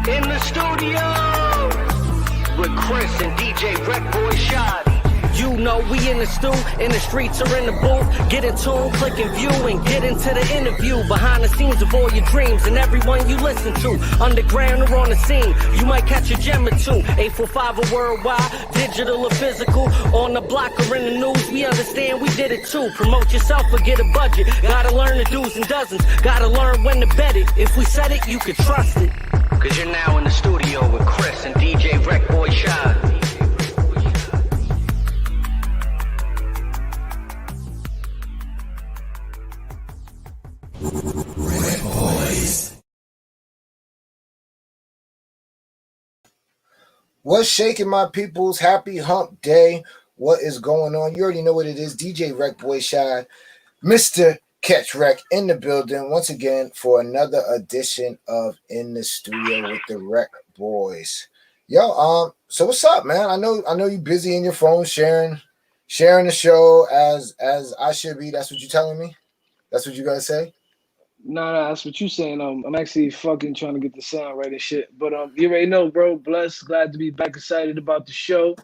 In the studio with Chris and DJ RecBoys Shoddy. You know we in the stew, in the streets or in the booth. Get in tune, click and view, and get into the interview. Behind the scenes of all your dreams and everyone you listen to. Underground or on the scene, you might catch a gem or two. 845 or worldwide, digital or physical. On the block or in the news, we understand we did it too. Promote yourself or get a budget. Gotta learn the do's and doesn't. Gotta learn when to bet it. If we said it, you can trust it. Cause you're now in the studio with Chris and DJ RecBoys Shoddy. What's shaking, my peoples? Happy hump day. What is going on? You already know what it is. DJ RecBoys Shy, Mr. Catch Rec in the building once again for another edition of In the Studio with the Rec Boys. Yo, so what's up, man? I know you busy in your phone sharing the show as I should be. That's what you telling me? That's what you gotta say? No, that's what you saying. I'm actually fucking trying to get the sound right and shit. But you already know, bro. Blessed, glad to be back. Excited about the show.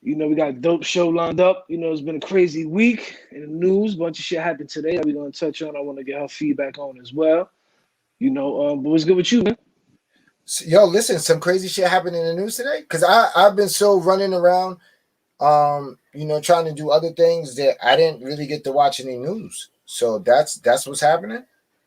You know, we got a dope show lined up. You know, it's been a crazy week in the news. Bunch of shit happened today that we're gonna touch on. I want to get her feedback on as well. You know, but what's good with you, man? So, yo, listen, some crazy shit happened in the news today. Cause I've been so running around, you know, trying to do other things that I didn't really get to watch any news. So that's what's happening.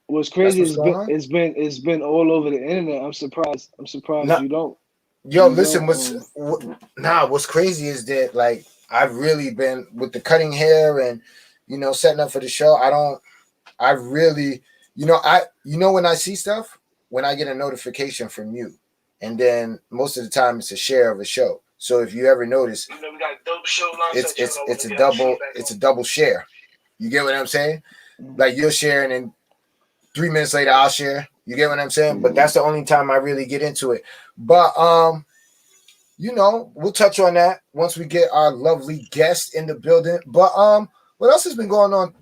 What's crazy is it's been all over the internet. I'm surprised you don't. Yo, listen, what's crazy is that like I've really been with the cutting hair and you know setting up for the show. I really when I see stuff, when I get a notification from you, and then most of the time it's a share of a show. So if you ever notice, you know, we got a dope show lined up. It's a double share. You get what I'm saying? Like you'll share and then 3 minutes later I'll share. You get what I'm saying? But that's the only time I really get into it. But you know, we'll touch on that once we get our lovely guest in the building. But what else has been going on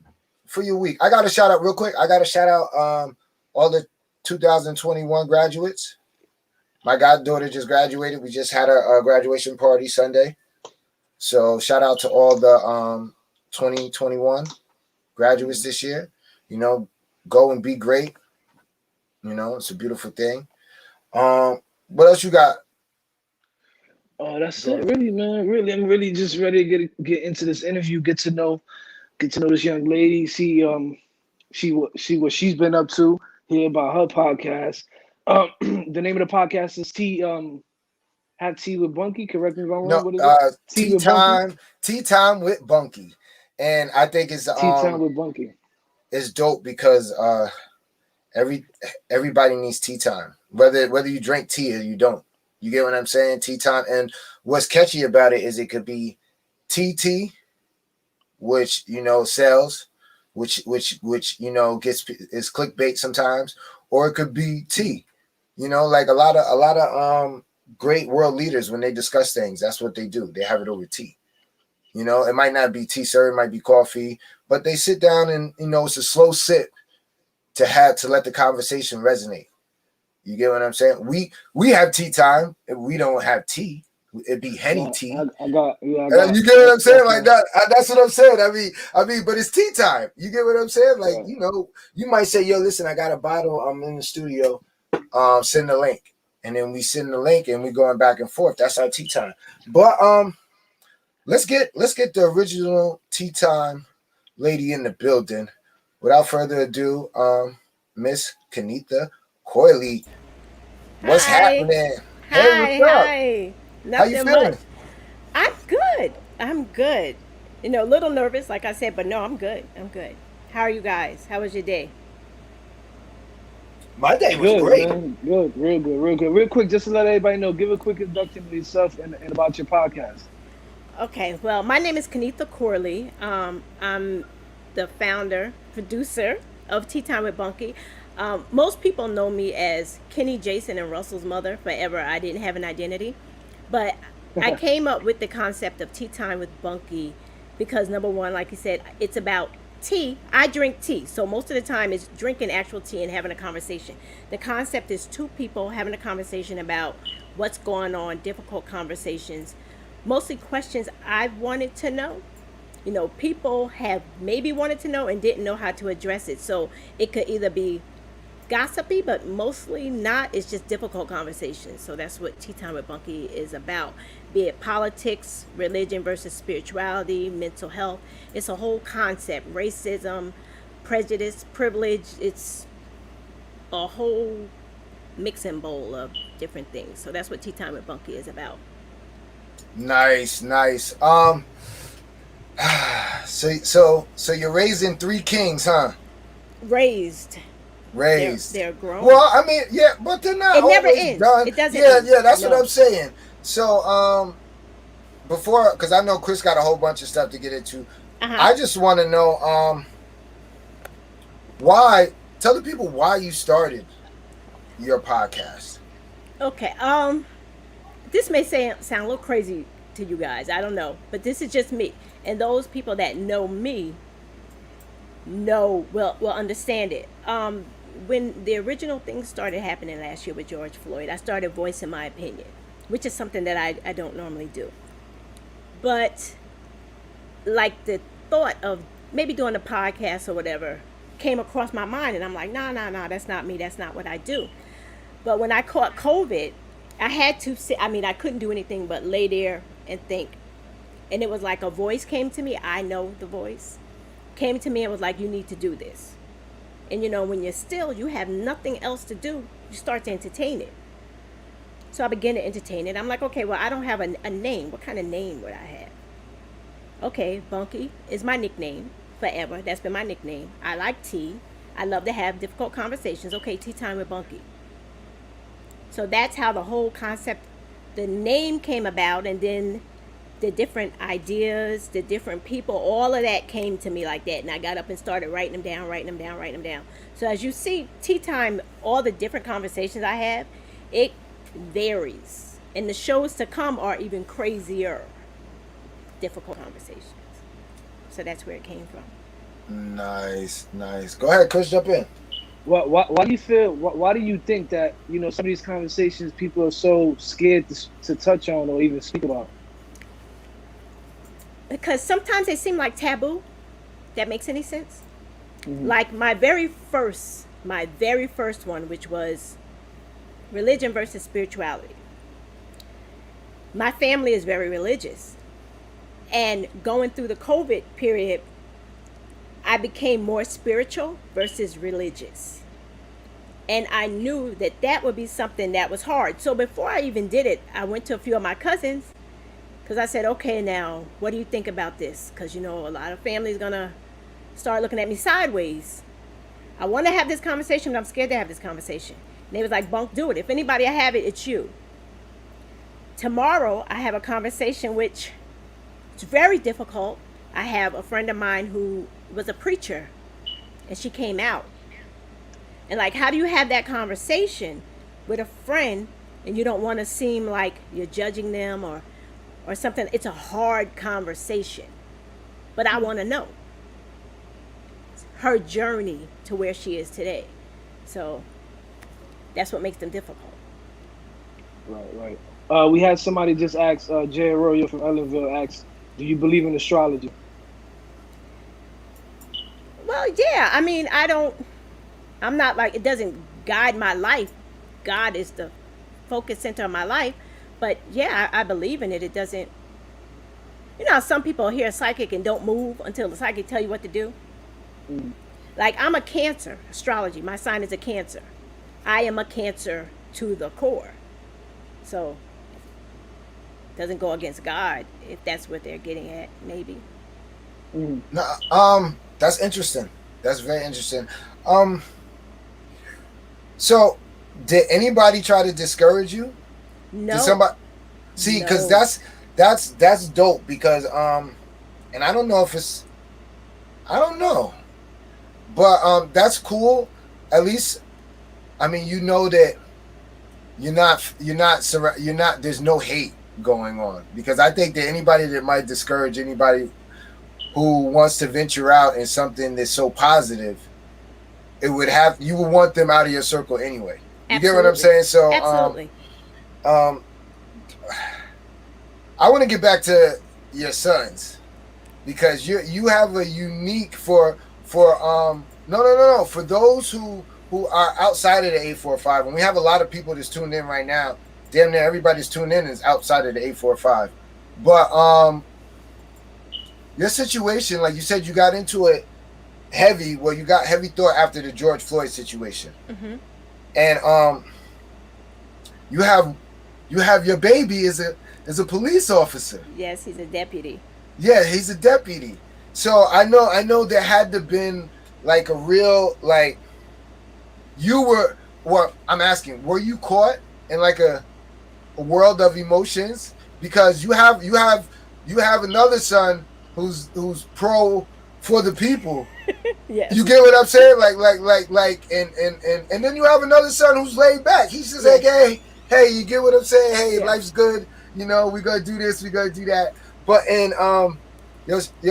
for your week? I got to shout out real quick. I got to shout out all the 2021 graduates. My goddaughter just graduated. We just had a graduation party Sunday. So shout out to all the 2021 graduates this year. You know, go and be great. You know, it's a beautiful thing. What else you got? Oh, that's it, really, man. Really, I'm really just ready to get into this interview, get to know this young lady, see what she's been up to, hear about her podcast. The name of the podcast is Have Tea with Bunky. Correct me if I'm wrong. No, what is it? Tea Time with Bunky. And I think it's Tea Time with Bunky. It's dope because everybody needs tea time. Whether you drink tea or you don't. You get what I'm saying? Tea time. And what's catchy about it is it could be TT, which you know sells, which you know is clickbait sometimes, or it could be tea. You know, like a lot of great world leaders when they discuss things, that's what they do. They have it over tea. You know, it might not be tea, sir, it might be coffee, but they sit down and you know it's a slow sip to let the conversation resonate. You get what I'm saying? We have tea time and we don't have tea. It'd be Henny tea. I got, you get what I'm saying? Like that. That's what I'm saying. I mean, but it's tea time. You get what I'm saying? Like, you know, you might say, yo, listen, I got a bottle. I'm in the studio. Send the link. And then we send the link and we going back and forth. That's our tea time. But let's get the original tea time lady in the building. Without further ado, Miss Kennetha Corley. What's happening? Hey, what's up? Hi. How Nothing you feeling? much. I'm good. You know, a little nervous, like I said, but no, I'm good. How are you guys? How was your day? My day was great. Man. Good, real good. Real quick, just to let everybody know, give a quick introduction to yourself and about your podcast. Okay, well, my name is Kennetha Corley. I'm the founder, producer of Tea Time with Bunky. Most people know me as Kenny, Jason, and Russell's mother. Forever, I didn't have an identity. But I came up with the concept of Tea Time with Bunky because, number one, like you said, it's about tea, I drink tea. So most of the time it's drinking actual tea and having a conversation. The concept is two people having a conversation about what's going on, difficult conversations, mostly questions I've wanted to know. You know, people have maybe wanted to know and didn't know how to address it. So it could either be gossipy, but mostly not. It's just difficult conversations. So that's what Tea Time with Bunky is about. Be it politics, religion versus spirituality, mental health. It's a whole concept. Racism, prejudice, privilege. It's a whole mixing bowl of different things. So that's what Tea Time with Bunky is about. Nice. So you're raising 3 kings, huh? Raised. They're grown. Well, I mean, yeah, but they're not. It never always ends. done. It doesn't. Yeah, end. that's No. what I'm saying. So, before, because I know Chris got a whole bunch of stuff to get into. I just want to know, why. Tell the people why you started your podcast. Okay. This may sound a little crazy to you guys. I don't know, but this is just me, and those people that know me will understand it. When the original things started happening last year with George Floyd, I started voicing my opinion, which is something that I don't normally do. But like the thought of maybe doing a podcast or whatever came across my mind, and I'm like, no, that's not me. That's not what I do. But when I caught COVID, I had to sit. I mean, I couldn't do anything but lay there and think. And it was like a voice came to me. I know the voice came to me and was like, you need to do this. And you know, when you're still, you have nothing else to do, you start to entertain it. So I began to entertain it. I'm like, okay, well, I don't have a name. What kind of name would I have? Okay, Bunky is my nickname forever. That's been my nickname. I like tea. I love to have difficult conversations. Okay, Tea Time with Bunky. So that's how the whole concept, the name came about, and then the different ideas, the different people, all of that came to me like that. And I got up and started writing them down. So as you see, Tea Time, all the different conversations I have, it varies. And the shows to come are even crazier, difficult conversations. So that's where it came from. Nice. Go ahead, Chris, jump in. Why do you feel? Why do you think that, you know, some of these conversations people are so scared to touch on or even speak about? Because sometimes they seem like taboo. That makes any sense? Mm-hmm. Like my very first one, which was religion versus spirituality. My family is very religious. And going through the COVID period, I became more spiritual versus religious. And I knew that would be something that was hard. So before I even did it, I went to a few of my cousins, because I said, okay, now, what do you think about this? Because, you know, a lot of families going to start looking at me sideways. I want to have this conversation, but I'm scared to have this conversation. And they was like, Bunk, do it. If anybody I have it, it's you. Tomorrow, I have a conversation which is very difficult. I have a friend of mine who was a preacher, and she came out. And like, how do you have that conversation with a friend and you don't want to seem like you're judging them or something? It's a hard conversation. But I want to know her journey to where she is today. So that's what makes them difficult. Right. We had somebody just ask, Jay Arroyo from Ellenville asked, do you believe in astrology? Well, yeah. I mean, I'm not like, it doesn't guide my life. God is the focus center of my life. But yeah, I believe in it. It doesn't, you know, some people hear a psychic and don't move until the psychic tell you what to do. Mm. Like, I'm a Cancer, astrology. My sign is a Cancer. I am a Cancer to the core. So it doesn't go against God, if that's what they're getting at, maybe. Mm. No, that's interesting. That's very interesting. So did anybody try to discourage you? No. Did somebody see? Because that's dope. Because and I don't know if it's, I don't know, but that's cool. At least, I mean, you know that you're not. There's no hate going on. Because I think that anybody that might discourage anybody who wants to venture out in something that's so positive, you would want them out of your circle anyway. You get what I'm saying? So absolutely. I want to get back to your sons, because you have a unique for those who are outside of the 845, and we have a lot of people that's tuned in right now. Damn near everybody's tuned in is outside of the 845. But your situation, like you said, you got into it heavy. Well, you got heavy thought after the George Floyd situation, and you have your baby is a police officer. Yes, he's a deputy. Yeah, he's a deputy. So I know there had to been like a real like I'm asking, were you caught in like a world of emotions? Because you have another son who's pro for the people. Yes. You get what I'm saying? And then you have another son who's laid back. He's just like, hey, you get what I'm saying? Hey, life's good. You know, we gotta do this, we gotta do that. But yo,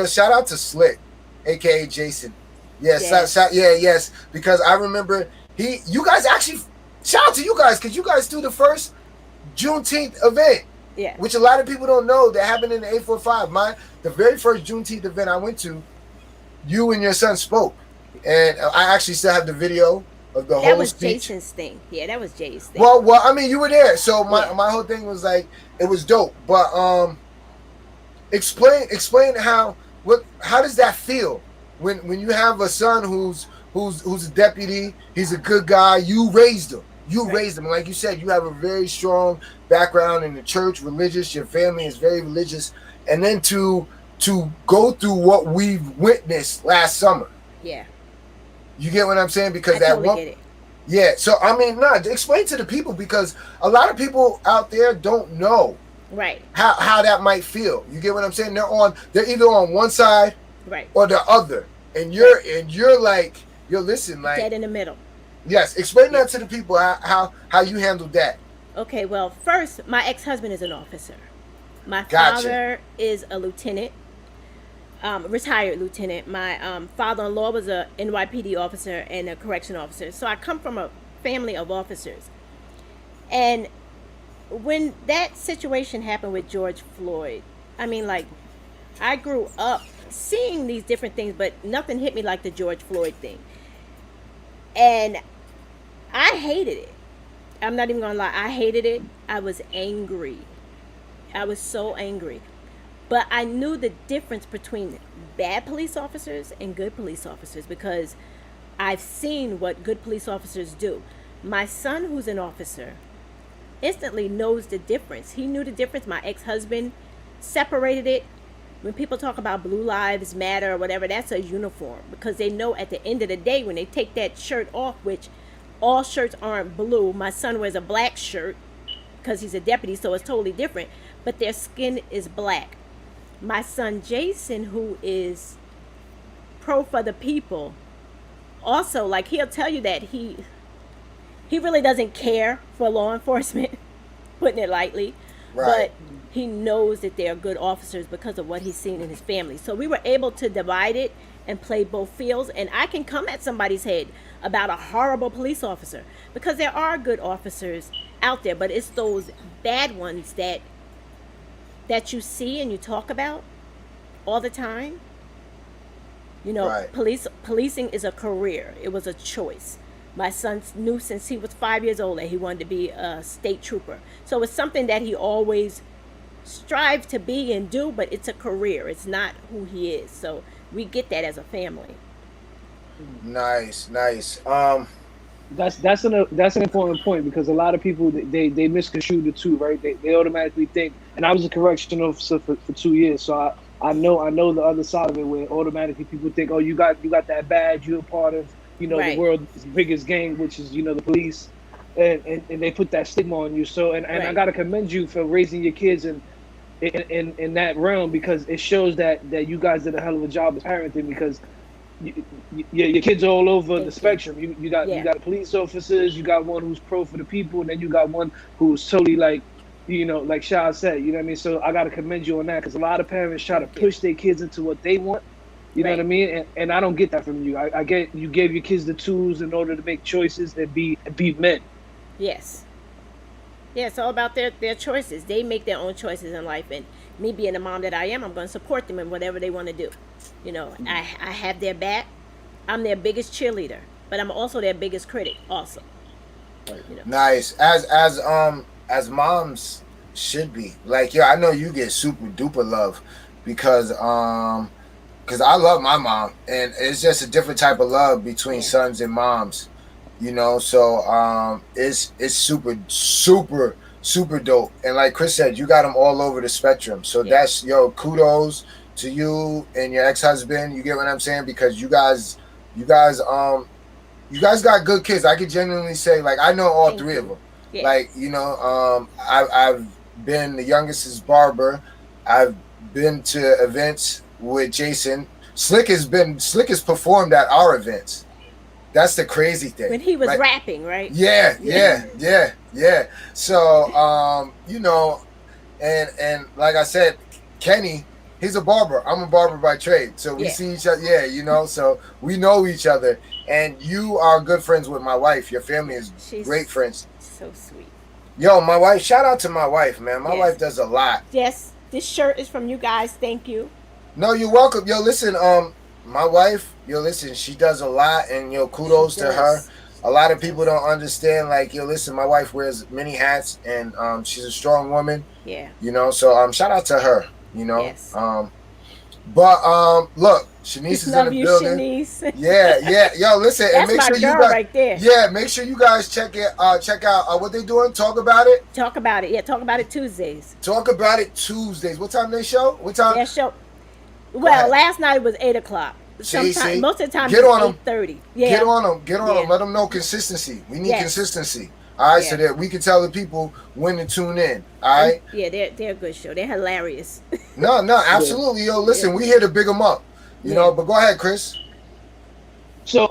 shout out to Slick, aka Jason. Yes, yes, because I remember you guys actually, shout out to you guys, because you guys do the first Juneteenth event. Yeah. Which a lot of people don't know that happened in the 845. The very first Juneteenth event I went to, you and your son spoke, and I actually still have the video of the whole speech. That was Jason's thing. Yeah, that was Jay's thing. Well, I mean, you were there, so my whole thing was like, it was dope. But explain how does that feel when you have a son who's a deputy, he's a good guy, you raised him. Raised him. Like you said, you have a very strong background in the church, religious, your family is very religious, and then to go through what we've witnessed last summer. Yeah. You get what I'm saying? Because I totally get it. Yeah. So I mean, explain to the people, because a lot of people out there don't know right how that might feel. You get what I'm saying? They're either on one side or the other. And you're like, listen, like dead in the middle. Yes, explain that to the people, how you handled that. Okay, well, first, my ex-husband is an officer. My father is a lieutenant, retired lieutenant. My father-in-law was a NYPD officer and a correction officer. So I come from a family of officers. And when that situation happened with George Floyd, I mean, like, I grew up seeing these different things, but nothing hit me like the George Floyd thing. And I hated it. I'm not even gonna lie. I hated it. I was angry. I was so angry. But I knew the difference between bad police officers and good police officers, because I've seen what good police officers do. My son, who's an officer, instantly knows the difference. He knew the difference. My ex-husband separated it. When people talk about Blue Lives Matter or whatever, that's a uniform, because they know at the end of the day, when they take that shirt off, which all shirts aren't blue. My son wears a black shirt because he's a deputy, so it's totally different, but their skin is black. My son Jason, who is pro for the people, also, like, he'll tell you that he really doesn't care for law enforcement, putting it lightly. But he knows that they're good officers because of what he's seen in his family. So we were able to divide it and play both fields. And I can come at somebody's head about a horrible police officer, because there are good officers out there, but it's those bad ones that you see and you talk about all the time. You know, policing is a career. It was a choice. My son knew since he was 5 years old that he wanted to be a state trooper. So it's something that he always strived to be and do, but it's a career. It's not who he is. So we get that as a family. Nice. That's an important point, because a lot of people, they misconstrue the two, right? They automatically think, and I was a correction officer for 2 years, so I know the other side of it, where automatically people think, oh, you got that badge, you're a part of, the world's biggest gang, which is, the police, and they put that stigma on you. So, and I gotta commend you for raising your kids in that realm, because it shows that you guys did a hell of a job of parenting, because your kids are all over the spectrum. You got police officers, you got one who's pro for the people, and then you got one who's totally like, like Shah said, you know what I mean? So I gotta commend you on that, because a lot of parents try to push their kids into what they want, You know what I Right. mean? And I don't get that from you. I get you gave your kids the tools in order to make choices and be men. Yes. Yeah, it's all about their choices. They make their own choices in life, and me being the mom that I am, I'm going to support them in whatever they want to do. You know, I have their back. I'm their biggest cheerleader, but I'm also their biggest critic. Also, you know. Nice. As moms should be. Like, yo, I know you get super duper love because I love my mom, and it's just a different type of love between Yeah. sons and moms, you know. So it's super super dope. And like Chris said, you got them all over the spectrum. So Yeah. that's, yo, kudos to you and your ex-husband. You get what I'm saying? Because you guys got good kids. I could genuinely say, like, I know all Thank three you. of them. Yeah. Like, you know, I've been, the youngest is Barber. I've been to events with Jason. Slick has performed at our events. That's the crazy thing. When he was like, rapping, right? Yeah. So you know, and like I said, Kenny, he's a barber. I'm a barber by trade. So we see each other. Yeah, you know, so we know each other. And you are good friends with my wife. Your family is great friends. So sweet. Yo, my wife, shout out to my wife, man. My wife does a lot. Yes, this shirt is from you guys. Thank you. No, you're welcome. Yo, listen, my wife, yo, listen, she does a lot, and yo, kudos to her. A lot of people don't understand, like, yo, listen, my wife wears many hats, and she's a strong woman. Yeah. You know, so shout out to her, you know. Yes. But look, Shanice is in the building. Shanice. Yeah. Yo, listen, That's and make my sure you girl guys, right there. Yeah, make sure you guys check out what they doing. Talk about it. Talk about it. Yeah, talk about it Tuesdays. Talk about it Tuesdays. What time they show? What time? Their show. Well, last night was 8:00. See? Most of the time, get on them. 8:30. Yeah. Get on them. Let them know consistency. We need consistency. All right, so that we can tell the people when to tune in. All right. Yeah, they're a good show. They're hilarious. No, absolutely. Yo, listen, we here to big them up. You know, but go ahead, Chris. So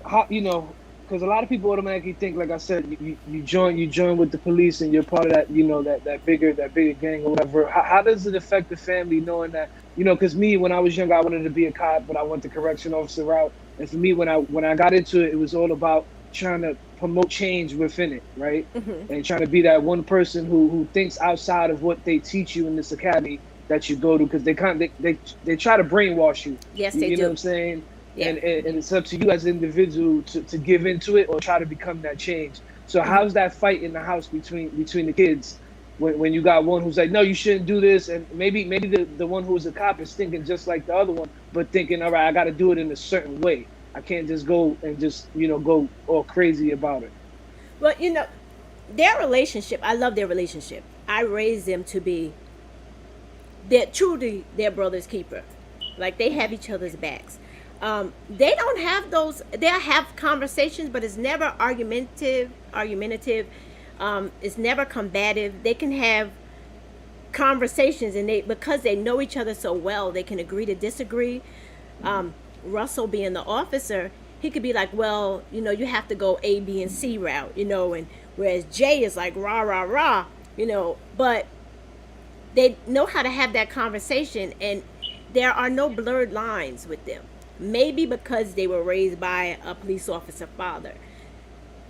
how you know, because a lot of people automatically think, like I said, you join with the police and you're part of that, you know, that bigger gang or whatever. How does it affect the family knowing that, you know, because me, when I was younger, I wanted to be a cop, but I went the correction officer route. And for me, when I got into it, it was all about trying to promote change within it, right? Mm-hmm. And trying to be that one person who thinks outside of what they teach you in this academy that you go to, because they try to brainwash you. Yes, they do. You know what I'm saying? Yeah. And it's up to you as an individual to give into it or try to become that change. So how's that fight in the house between the kids when you got one who's like, no, you shouldn't do this, and maybe the one who's a cop is thinking just like the other one, but thinking, all right, I got to do it in a certain way. I can't just go and just, you know, go all crazy about it. Well, you know, their relationship, I love their relationship. I raised them to be truly their brother's keeper. Like, they have each other's backs. They don't have those. They'll have conversations, but it's never argumentative. It's never combative. They can have conversations, and because they know each other so well, they can agree to disagree. Russell, being the officer, he could be like, well, you know, you have to go A, B, and C route, you know, and whereas Jay is like rah rah rah, you know, but they know how to have that conversation, and there are no blurred lines with them. Maybe because they were raised by a police officer father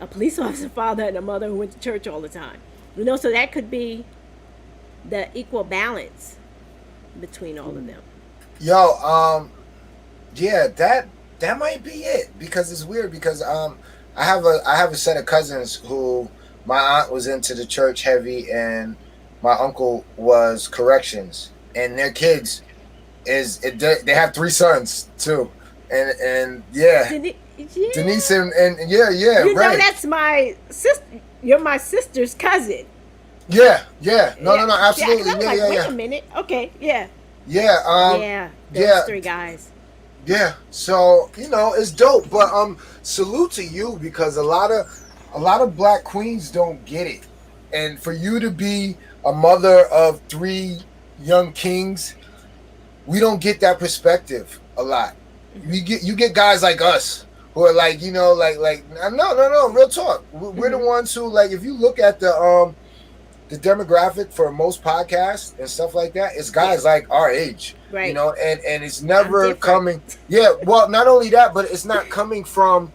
and a mother who went to church all the time, you know, so that could be the equal balance between all of them. Yo, yeah, that might be it, because it's weird, because I have a set of cousins who my aunt was into the church heavy, and my uncle was corrections, and their kids they have 3 sons too, and Denise and yeah, you right. know, that's my sister. You're my sister's cousin. Yeah, no, absolutely, Yeah, wait a minute. Okay, those 3 guys. Yeah, so, you know, it's dope, but salute to you, because a lot of black queens don't get it, and for you to be a mother of 3 young kings, we don't get that perspective a lot. You get guys like us who are like, you know, like no, real talk. We're the ones who, like, if you look at the the demographic for most podcasts and stuff like that is guys like our age, Right. you know, and it's never coming. Yeah, well, not only that, but it's not coming from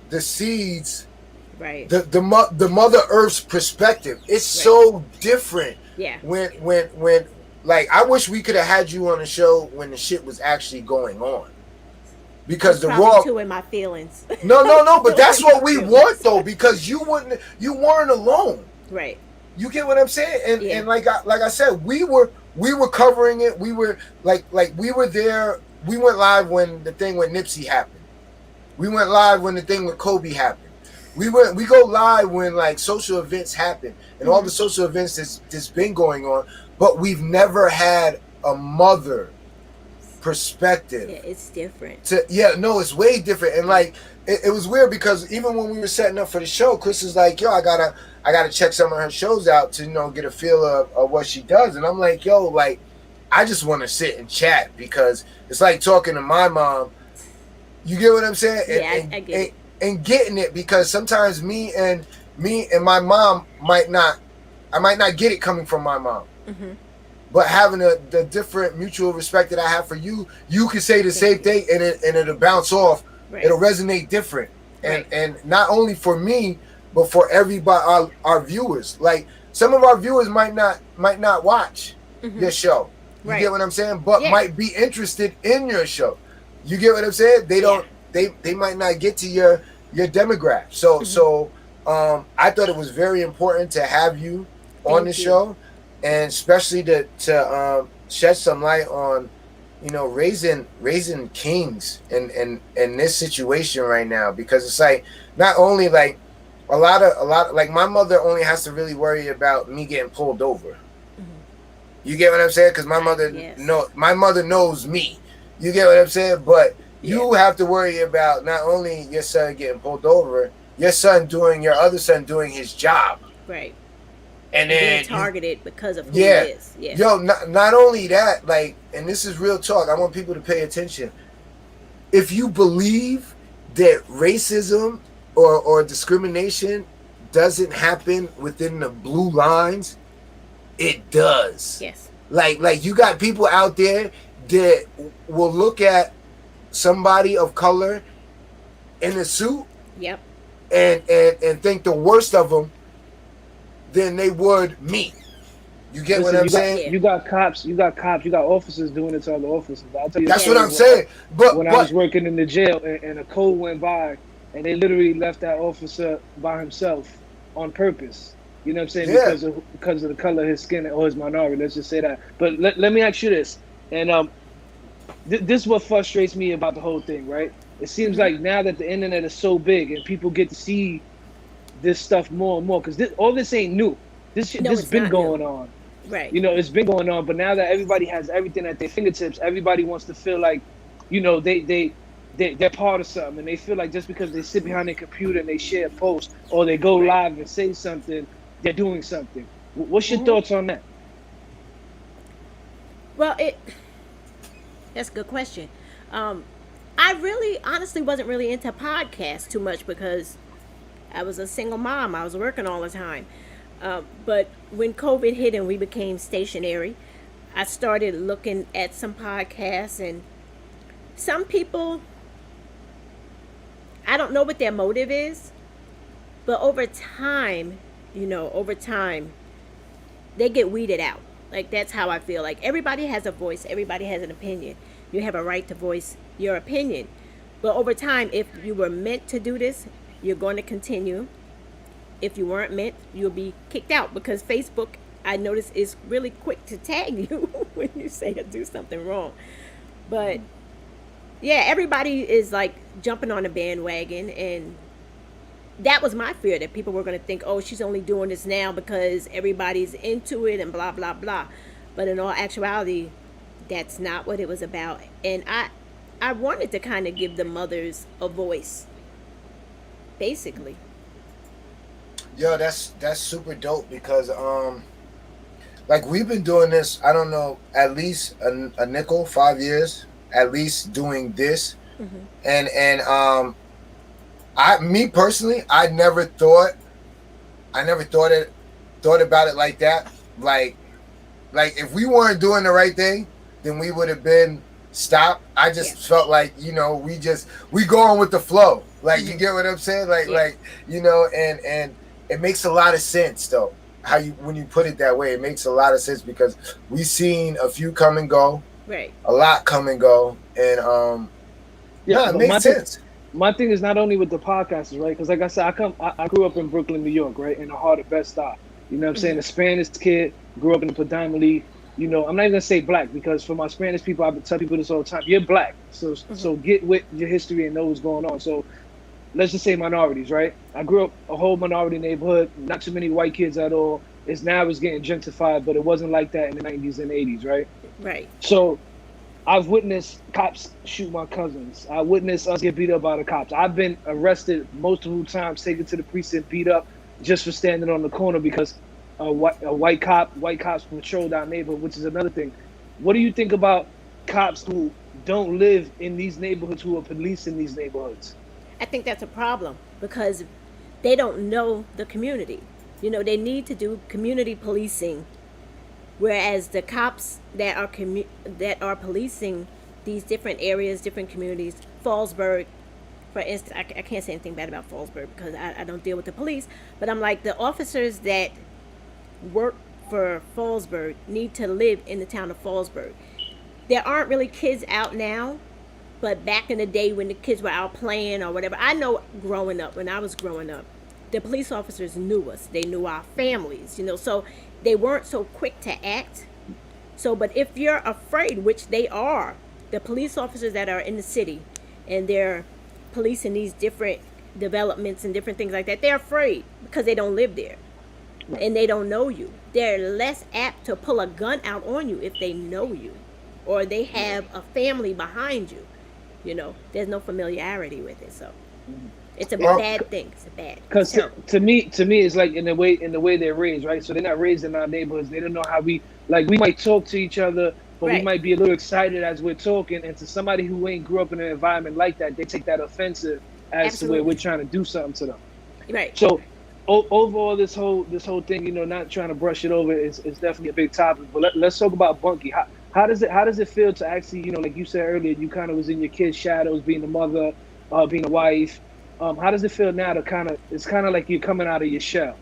the seeds, right? The Mother Earth's perspective. It's so different. Yeah. When like I wish we could have had you on the show when the shit was actually going on. Because the raw too in my feelings. No, but that's what we want though, because you weren't alone. Right. You get what I'm saying? And like I said, we were covering it. We were like we were there. We went live when the thing with Nipsey happened. We went live when the thing with Kobe happened. We go live when like social events happen and all the social events that's been going on, but we've never had a mother perspective. Yeah, it's different. It's way different. And like it was weird because even when we were setting up for the show, Chris is like, yo, I gotta check some of her shows out to, you know, get a feel of what she does. And I'm like, yo, like I just want to sit and chat because it's like talking to my mom. You get what I'm saying? I get it. And getting it, because sometimes me and my mom might not get it coming from my mom. Mm-hmm. But having the different mutual respect that I have for you, you can say the same thing and it'll bounce off. Right. It'll resonate different. And not only for me, but for everybody, our viewers. Like some of our viewers might not watch your show. You get what I'm saying? But might be interested in your show. You get what I'm saying? They don't they might not get to your demographic. So I thought it was very important to have you on the show, and especially to shed some light on, you know, raising kings in this situation right now, because it's like not only like a lot like my mother only has to really worry about me getting pulled over. Mm-hmm. You get what I'm saying? Because my mother knows me. You get what I'm saying? But you have to worry about not only your son getting pulled over, your other son doing his job. Right. And then being targeted because of who he is. Yeah. Yo, not only that, like, and this is real talk, I want people to pay attention. If you believe that racism or discrimination doesn't happen within the blue lines, it does. Yes. Like you got people out there that will look at somebody of color in a suit, and think the worst of them than they would me. You get what I'm saying? You got cops, you got officers doing it to other officers. I'll tell you. That's what I'm saying. But when I was working in the jail and a code went by and they literally left that officer by himself on purpose. You know what I'm saying? Yeah. Because of the color of his skin or his minority. Let's just say that. But let me ask you this, and this is what frustrates me about the whole thing, right? It seems like now that the internet is so big and people get to see this stuff more and more, because all this ain't new. This has been going on. Right. You know, it's been going on, but now that everybody has everything at their fingertips, everybody wants to feel like, you know, they're part of something, and they feel like just because they sit behind their computer and they share a post or they go live and say something, they're doing something. What's your thoughts on that? Well, that's a good question. I really, honestly, wasn't really into podcasts too much because I was a single mom. I was working all the time. But when COVID hit and we became stationary, I started looking at some podcasts, and some people, I don't know what their motive is, but over time, they get weeded out. Like, that's how I feel. Like, everybody has a voice. Everybody has an opinion. You have a right to voice your opinion. But over time, if you were meant to do this, you're going to continue. If you weren't meant, you'll be kicked out, because Facebook, I noticed, is really quick to tag you when you say or do something wrong. But yeah, everybody is like jumping on a bandwagon, and that was my fear, that people were going to think, oh, she's only doing this now because everybody's into it and blah, blah, blah. But in all actuality, that's not what it was about. And I wanted to kind of give the mothers a voice, basically. Yo, that's super dope, because like we've been doing this, I don't know, at least a nickel, 5 years at least doing this. And me personally, I never thought it thought about it like that. Like if we weren't doing the right thing, then we would have been stopped. I just felt like, you know, we go on with the flow. Like, you get what I'm saying? Like, you know, and it makes a lot of sense though. When you put it that way, it makes a lot of sense because we've seen a few come and go. Right. A lot come and go. And it makes sense. My thing is not only with the podcasters, right? Because like I said, I grew up in Brooklyn, New York, right? In the heart of Bed-Stuy. You know what I'm saying? A Spanish kid, grew up in a predominantly, you know, I'm not even gonna say black because for my Spanish people, I tell people this all the time. You're black, so get with your history and know what's going on. So let's just say minorities, right? I grew up a whole minority neighborhood, not too many white kids at all. It's getting gentrified, but it wasn't like that in the 90s and 80s, right? Right. So I've witnessed cops shoot my cousins. I witnessed us get beat up by the cops. I've been arrested multiple times, taken to the precinct, beat up just for standing on the corner because white cops patrolled our neighborhood, which is another thing. What do you think about cops who don't live in these neighborhoods, who are policing these neighborhoods? I think that's a problem because they don't know the community. You know, they need to do community policing, whereas the cops that are policing these different areas, different communities, Fallsburg, for instance, I can't say anything bad about Fallsburg because I don't deal with the police, but I'm like, the officers that work for Fallsburg need to live in the town of Fallsburg. There aren't really kids out now, but back in the day when the kids were out playing or whatever, I know when I was growing up, the police officers knew us. They knew our families, you know, so they weren't so quick to act. So, but if you're afraid, which they are, the police officers that are in the city and they're policing these different developments and different things like that, they're afraid because they don't live there and they don't know you. They're less apt to pull a gun out on you if they know you or they have a family behind you. You know, there's no familiarity with it, so it's a bad thing. It's a bad. Because to me, it's like in the way they're raised, right? So they're not raised in our neighborhoods. They don't know how we might talk to each other, but we might be a little excited as we're talking. And to somebody who ain't grew up in an environment like that, they take that offensive as to where we're trying to do something to them. Right. So overall, this whole thing, you know, not trying to brush it over, is definitely a big topic. But let's talk about Bunky. How does it feel to actually, you know, like you said earlier, you kind of was in your kid's shadows, being a mother, being a wife. How does it feel now to it's kind of like you're coming out of your shell?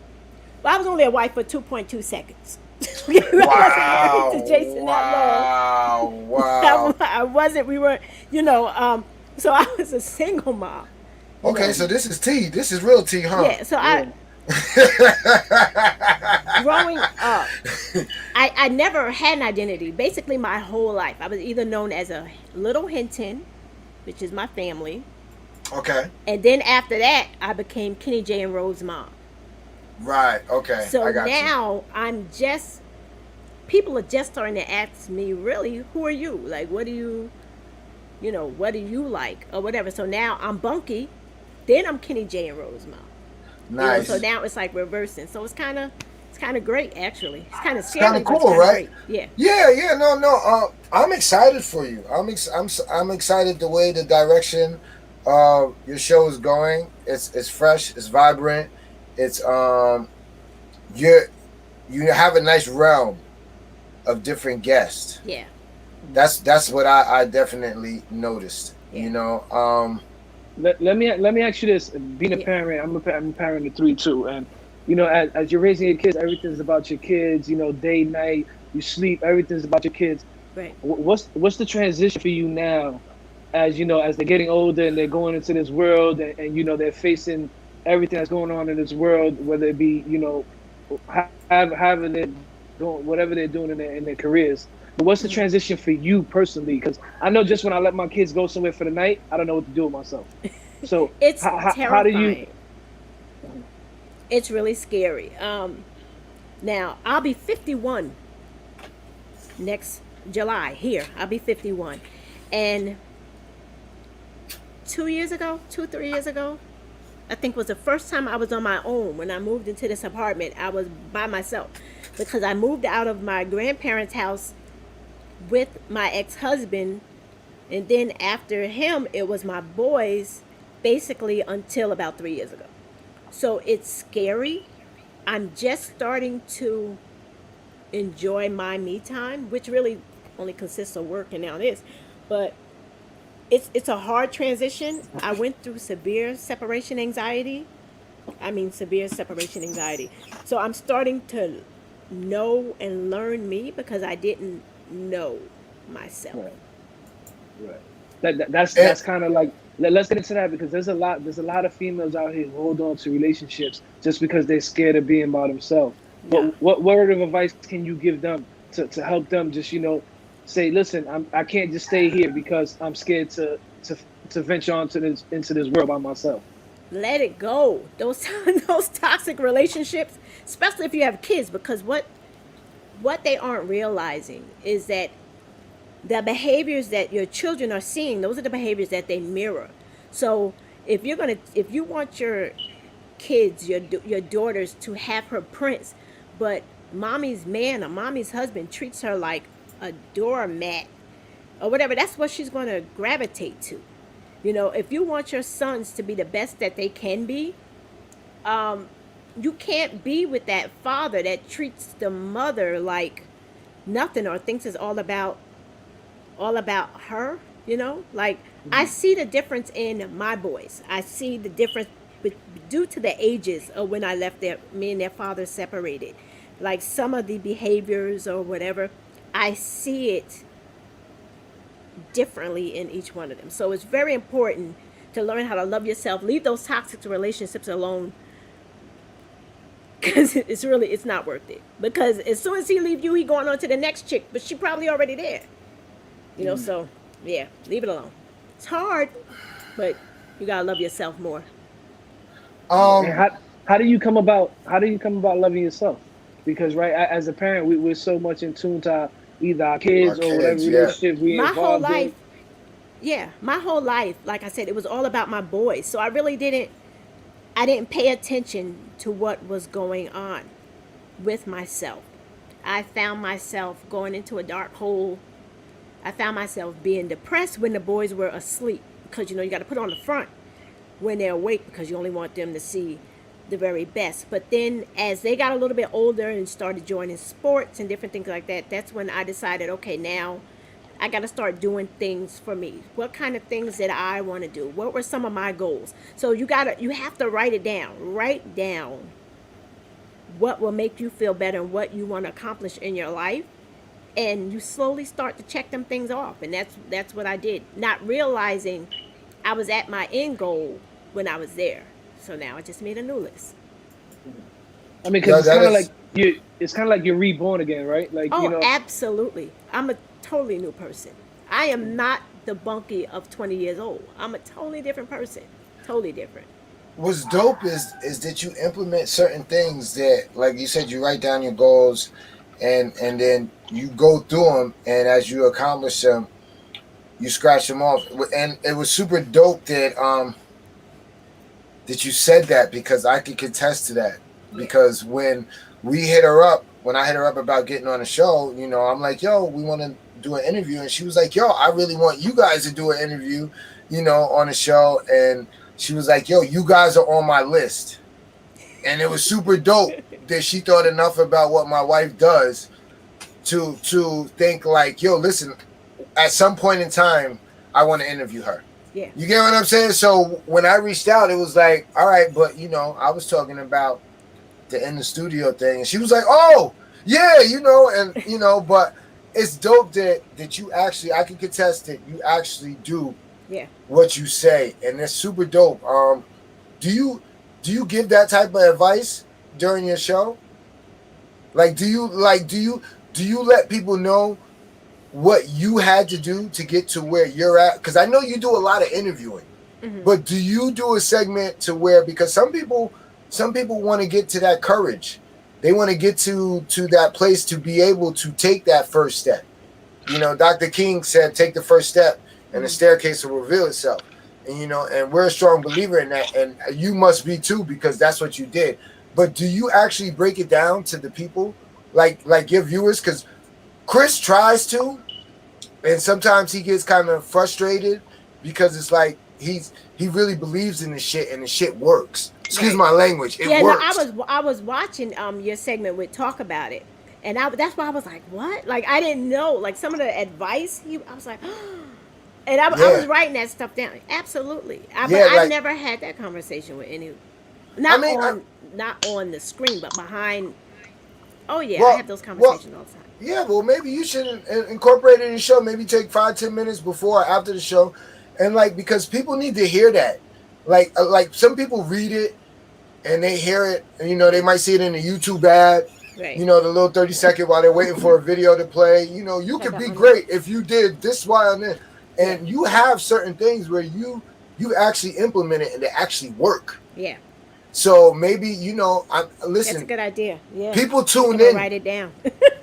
Well, I was only a wife for 2.2 seconds. Wow. To Jason Wow. I wasn't, we were, you know, so I was a single mom. Okay, so this is tea. This is real tea, huh? Yeah, so growing up, I never had an identity. Basically, my whole life, I was either known as a Little Hinton, which is my family. Okay. And then after that, I became Kenny J and Rose's mom. Right. Okay. So I got now people are just starting to ask me, really, who are you? Like, what do you like or whatever. So now I'm Bunky, then I'm Kenny J and Rose's mom. Nice. You know, so now it's like reversing. So it's kind of great, actually. It's kind of scary. Kind of cool, right? Great. Yeah. Yeah. No. I'm excited for you. I'm excited the way the direction your show is going. It's fresh. It's vibrant. It's you have a nice realm of different guests. Yeah. That's what I definitely noticed. Yeah. You know. Let me ask you this: being a parent, I'm a parent of 3 too, and you know, as you're raising your kids, everything's about your kids. You know, day, night, you sleep, everything's about your kids. Right. What's the transition for you now, as you know, as they're getting older and they're going into this world, and you know, they're facing everything that's going on in this world, whether it be, you know, having it doing whatever they're doing in their careers. But what's the transition for you personally? Because I know just when I let my kids go somewhere for the night, I don't know what to do with myself. So it's terrifying. How do you? It's really scary. Now I'll be 51 next July. Here, I'll be 51, and 3 years ago, I think was the first time I was on my own. When I moved into this apartment, I was by myself because I moved out of my grandparents' house with my ex-husband, and then after him it was my boys basically until about 3 years ago. So it's scary I'm just starting to enjoy my me time, which really only consists of work and now this. But it's a hard transition. I went through severe separation anxiety. I mean, severe separation anxiety. So I'm starting to know and learn me because I didn't know myself. Right. Right. That's And, kind of like let's get into that because there's a lot of females out here who hold on to relationships just because they're scared of being by themselves. Yeah. What word of advice can you give them to help them just say, listen, I can't just stay here because I'm scared to venture onto into this world by myself. Let it go. Those those toxic relationships, especially if you have kids, because what they aren't realizing is that the behaviors that your children are seeing, those are the behaviors that they mirror. So if you want your kids, your daughters to have her prince, but mommy's man or mommy's husband treats her like a doormat or whatever, that's what she's going to gravitate to. If you want your sons to be the best that they can be, you can't be with that father that treats the mother like nothing or thinks it's all about her. Like, I see the difference in my boys. I see the difference due to the ages of when I left me and their father separated. Like, some of the behaviors or whatever, I see it differently in each one of them. So it's very important to learn how to love yourself. Leave those toxic relationships alone, because it's not worth it. Because as soon as he leave you, he going on to the next chick, but she probably already there. So yeah, leave it alone. It's hard, but you gotta love yourself more. And how do you come about loving yourself? Because right, as a parent, we're so much in tune to either our kids or whatever relationship we My whole involved life, in. my whole life, like I said, it was all about my boys. So I didn't pay attention to what was going on with myself. I found myself going into a dark hole. I found myself being depressed when the boys were asleep, because you got to put on the front when they're awake, because you only want them to see the very best. But then as they got a little bit older and started joining sports and different things like that, that's when I decided, okay, now I got to start doing things for me. What kind of things did I want to do? What were some of my goals? So you have to write it down. Write down what will make you feel better and what you want to accomplish in your life. And you slowly start to check them things off. And that's what I did, not realizing I was at my end goal when I was there. So now I just made a new list. I mean, because it's kind of like you're reborn again, right? Like, Absolutely. I'm a totally new person. I am not the Bunky of 20 years old. I'm a totally different person. Totally different. what's dope is that you implement certain things that, like you said, you write down your goals, and then you go through them, and as you accomplish them, you scratch them off. And it was super dope that you said that, because I could contest to that. Because when I hit her up about getting on the show, I'm like, yo, we want to do an interview, and she was like, yo, I really want you guys to do an interview, on the show. And she was like, yo, you guys are on my list. And it was super dope that she thought enough about what my wife does to think like, yo, listen, at some point in time, I want to interview her. Yeah. You get what I'm saying? So when I reached out, it was like, all right, but I was talking about the in the studio thing, and she was like, oh yeah, and but it's dope that you actually, I can contest that you actually do what you say, and it's super dope. Do you give that type of advice during your show? Like, do you let people know what you had to do to get to where you're at? Because I know you do a lot of interviewing, but do you do a segment to where, because some people want to get to that courage, they want to get to that place to be able to take that first step. Dr. King said, take the first step and the staircase will reveal itself. And and we're a strong believer in that, and you must be too, because that's what you did. But do you actually break it down to the people, like your viewers? Because Chris tries to, and sometimes he gets kind of frustrated, because it's like he really believes in the shit, and the shit works. Excuse my language. It Yeah, no, works. I was watching your segment with Talk About It, and that's why I was like, what? Like I didn't know like some of the advice I was like, and I was Yeah. writing that stuff down. Absolutely, but Yeah, I've like, never had that conversation with any, I mean, not on the screen, but behind. Oh yeah, I well, have those well, conversations all the time. yeah, well, maybe you should incorporate it in the show. Maybe take 5-10 minutes before or after the show, and like because people need to hear that. Like some people read it and they hear it, and they might see it in the YouTube ad. Right. The little 30-second while they're waiting for a video to play. You could be great if you did this while and then, and you have certain things where you actually implement it and they actually work. Yeah. So maybe listen. That's a good idea. Yeah. People tune in. Write it down.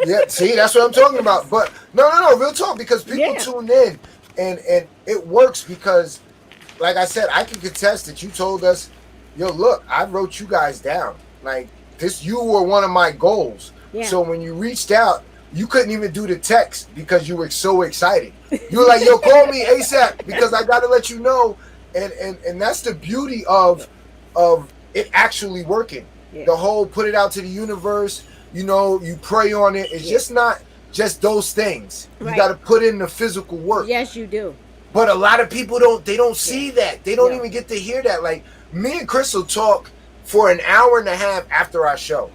Yeah, see, that's what I'm talking about. But no, real talk, because people tune in and it works because, like I said, I can contest that you told us, yo, look, I wrote you guys down. Like this, you were one of my goals. Yeah. So when you reached out, you couldn't even do the text because you were so excited. You were like, yo, call me ASAP because I got to let you know. And that's the beauty of it actually working. Yeah. The whole put it out to the universe, you pray on it. It's just not just those things. Right. You got to put in the physical work. Yes, you do. But a lot of people don't see that. They don't even get to hear that. Like me and Crystal talk for an hour and a half after our show.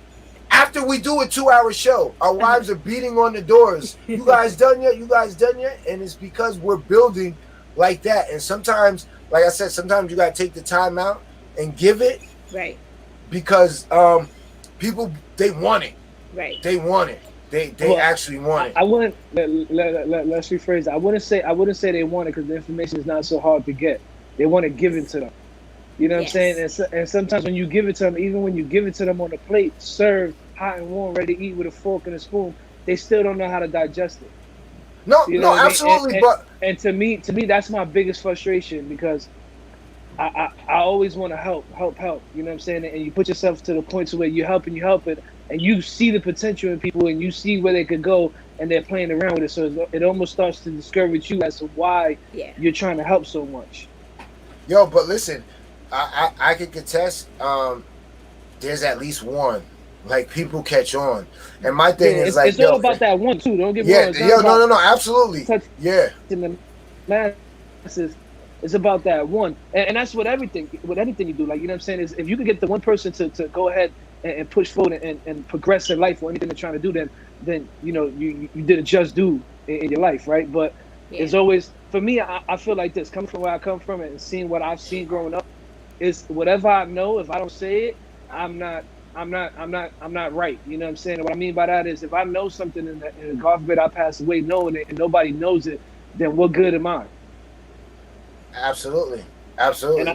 After we do a 2-hour show, our wives are beating on the doors. You guys done yet? You guys done yet? And it's because we're building like that. And sometimes, like I said, sometimes you got to take the time out and give it. Right. Because people, they want it. Right. They want it. They actually want it. I wouldn't let's rephrase. I wouldn't say they want it because the information is not so hard to get. They want to give it to them. You know what I'm saying? And sometimes when you give it to them, even when you give it to them on the plate, served hot and warm, ready to eat with a fork and a spoon, they still don't know how to digest it. No, absolutely. And to me, that's my biggest frustration because I always want to help. You know what I'm saying? And you put yourself to the point to where you're helping, and you see the potential in people, and you see where they could go, and they're playing around with it. So it almost starts to discourage you as to why you're trying to help so much. Yo, but listen, I can contest. There's at least one. Like people catch on, and my thing is like it's all about that one too. Don't get me wrong. No, absolutely. In the masses, it's about that one, and that's what anything you do. Like, you know what I'm saying, is if you can get the one person to go ahead and push forward and progress in life or anything they're trying to do, then you did a just do in your life, right? But it's always, for me, I feel like this, coming from where I come from and seeing what I've seen growing up, is whatever I know, if I don't say it, I'm not right. You know what I'm saying? And what I mean by that is, if I know something in the God forbid I pass away knowing it and nobody knows it, then what good am I? Absolutely. And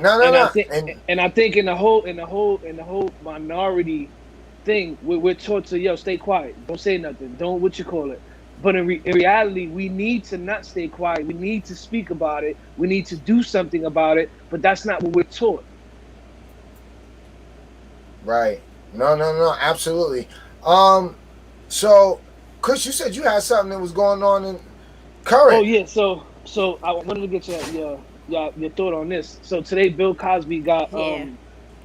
I think in the whole minority thing, we're taught to stay quiet, don't say nothing, don't But in reality, we need to not stay quiet. We need to speak about it. We need to do something about it. But that's not what we're taught. Right. No, absolutely. So, Chris, you said you had something that was going on in current. Oh yeah. So I wanted to get your thought on this. So today, Bill Cosby got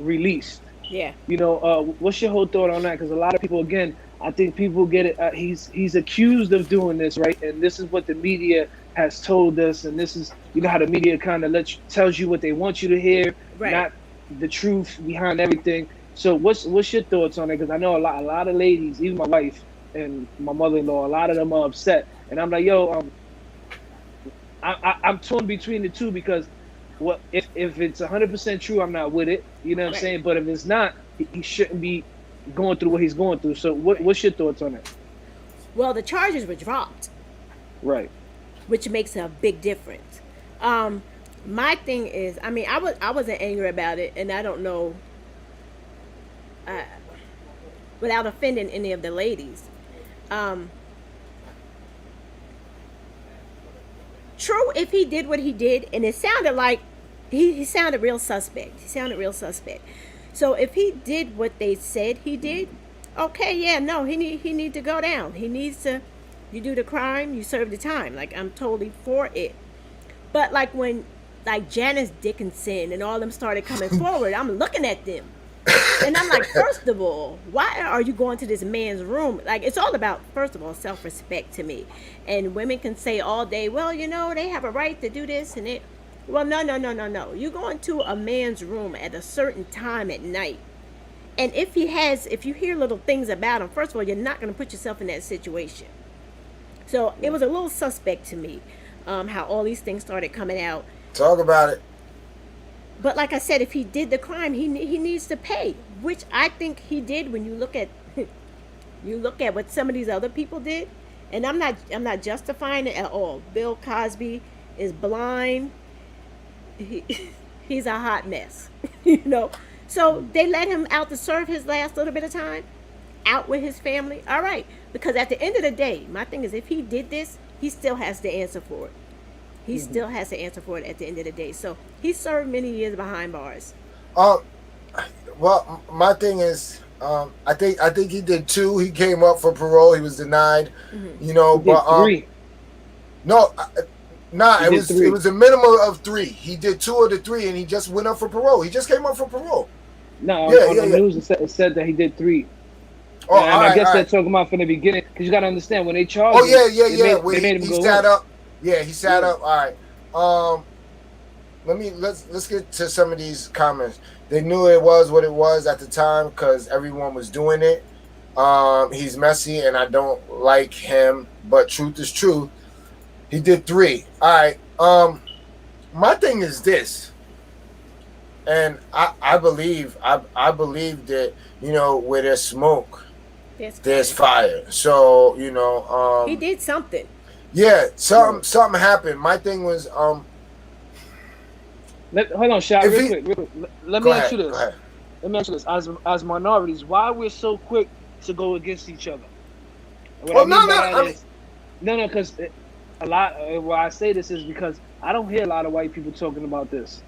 released. Yeah. What's your whole thought on that? Because a lot of people, again, I think people get it. He's accused of doing this, right? And this is what the media has told us. And this is, how the media kind of tells you what they want you to hear, right, not the truth behind everything. So what's your thoughts on it? Because I know a lot of ladies, even my wife and my mother-in-law, a lot of them are upset. And I'm like, I'm torn between the two because if it's 100% true, I'm not with it. You know what I'm saying? But if it's not, he shouldn't be going through what he's going through. So what's your thoughts on it? Well, the charges were dropped. Right. Which makes a big difference. My thing is, I wasn't angry about it, and I don't know, without offending any of the ladies. True, if he did what he did, and it sounded like he sounded real suspect. So if he did what they said he did, okay, he need to go down. He needs to. You do the crime, you serve the time. Like, I'm totally for it. But like when Janice Dickinson and all them started coming forward, I'm looking at them. And I'm like, first of all, why are you going to this man's room? Like, it's all about, first of all, self-respect to me. And women can say all day, well, they have a right to do this and it. Well, no. You're going to a man's room at a certain time at night. And if you hear little things about him, first of all, you're not going to put yourself in that situation. So it was a little suspect to me, how all these things started coming out. Talk about it. But like I said, if he did the crime, he needs to pay, which I think he did. When you look at what some of these other people did, and I'm not justifying it at all. Bill Cosby is blind. He's a hot mess, So they let him out to serve his last little bit of time, out with his family. All right, because at the end of the day, my thing is, if he did this, he still has to answer for it. He still has to answer for it at the end of the day. So he served many years behind bars. Well, my thing is, I think he did 2. He came up for parole. He was denied. But 3. No, it was a minimum of 3. He did 2 of the 3, and he just went up for parole. He just came up for parole. No, on the news it said that he did 3. Oh, and I guess they're talking about from the beginning, because you got to understand when they charged. Oh yeah. They made him go sat up. Yeah, he sat up. All right. Let's get to some of these comments. They knew it was what it was at the time because everyone was doing it. He's messy, and I don't like him. But truth is true. He did 3. All right. My thing is this, and I believe that where there's smoke, there's fire. So he did something. Yeah, something happened. My thing was hold on, Shaq, real quick. Let me ask you this. As minorities, why we're so quick to go against each other? Because a lot. Why I say this is because I don't hear a lot of white people talking about this.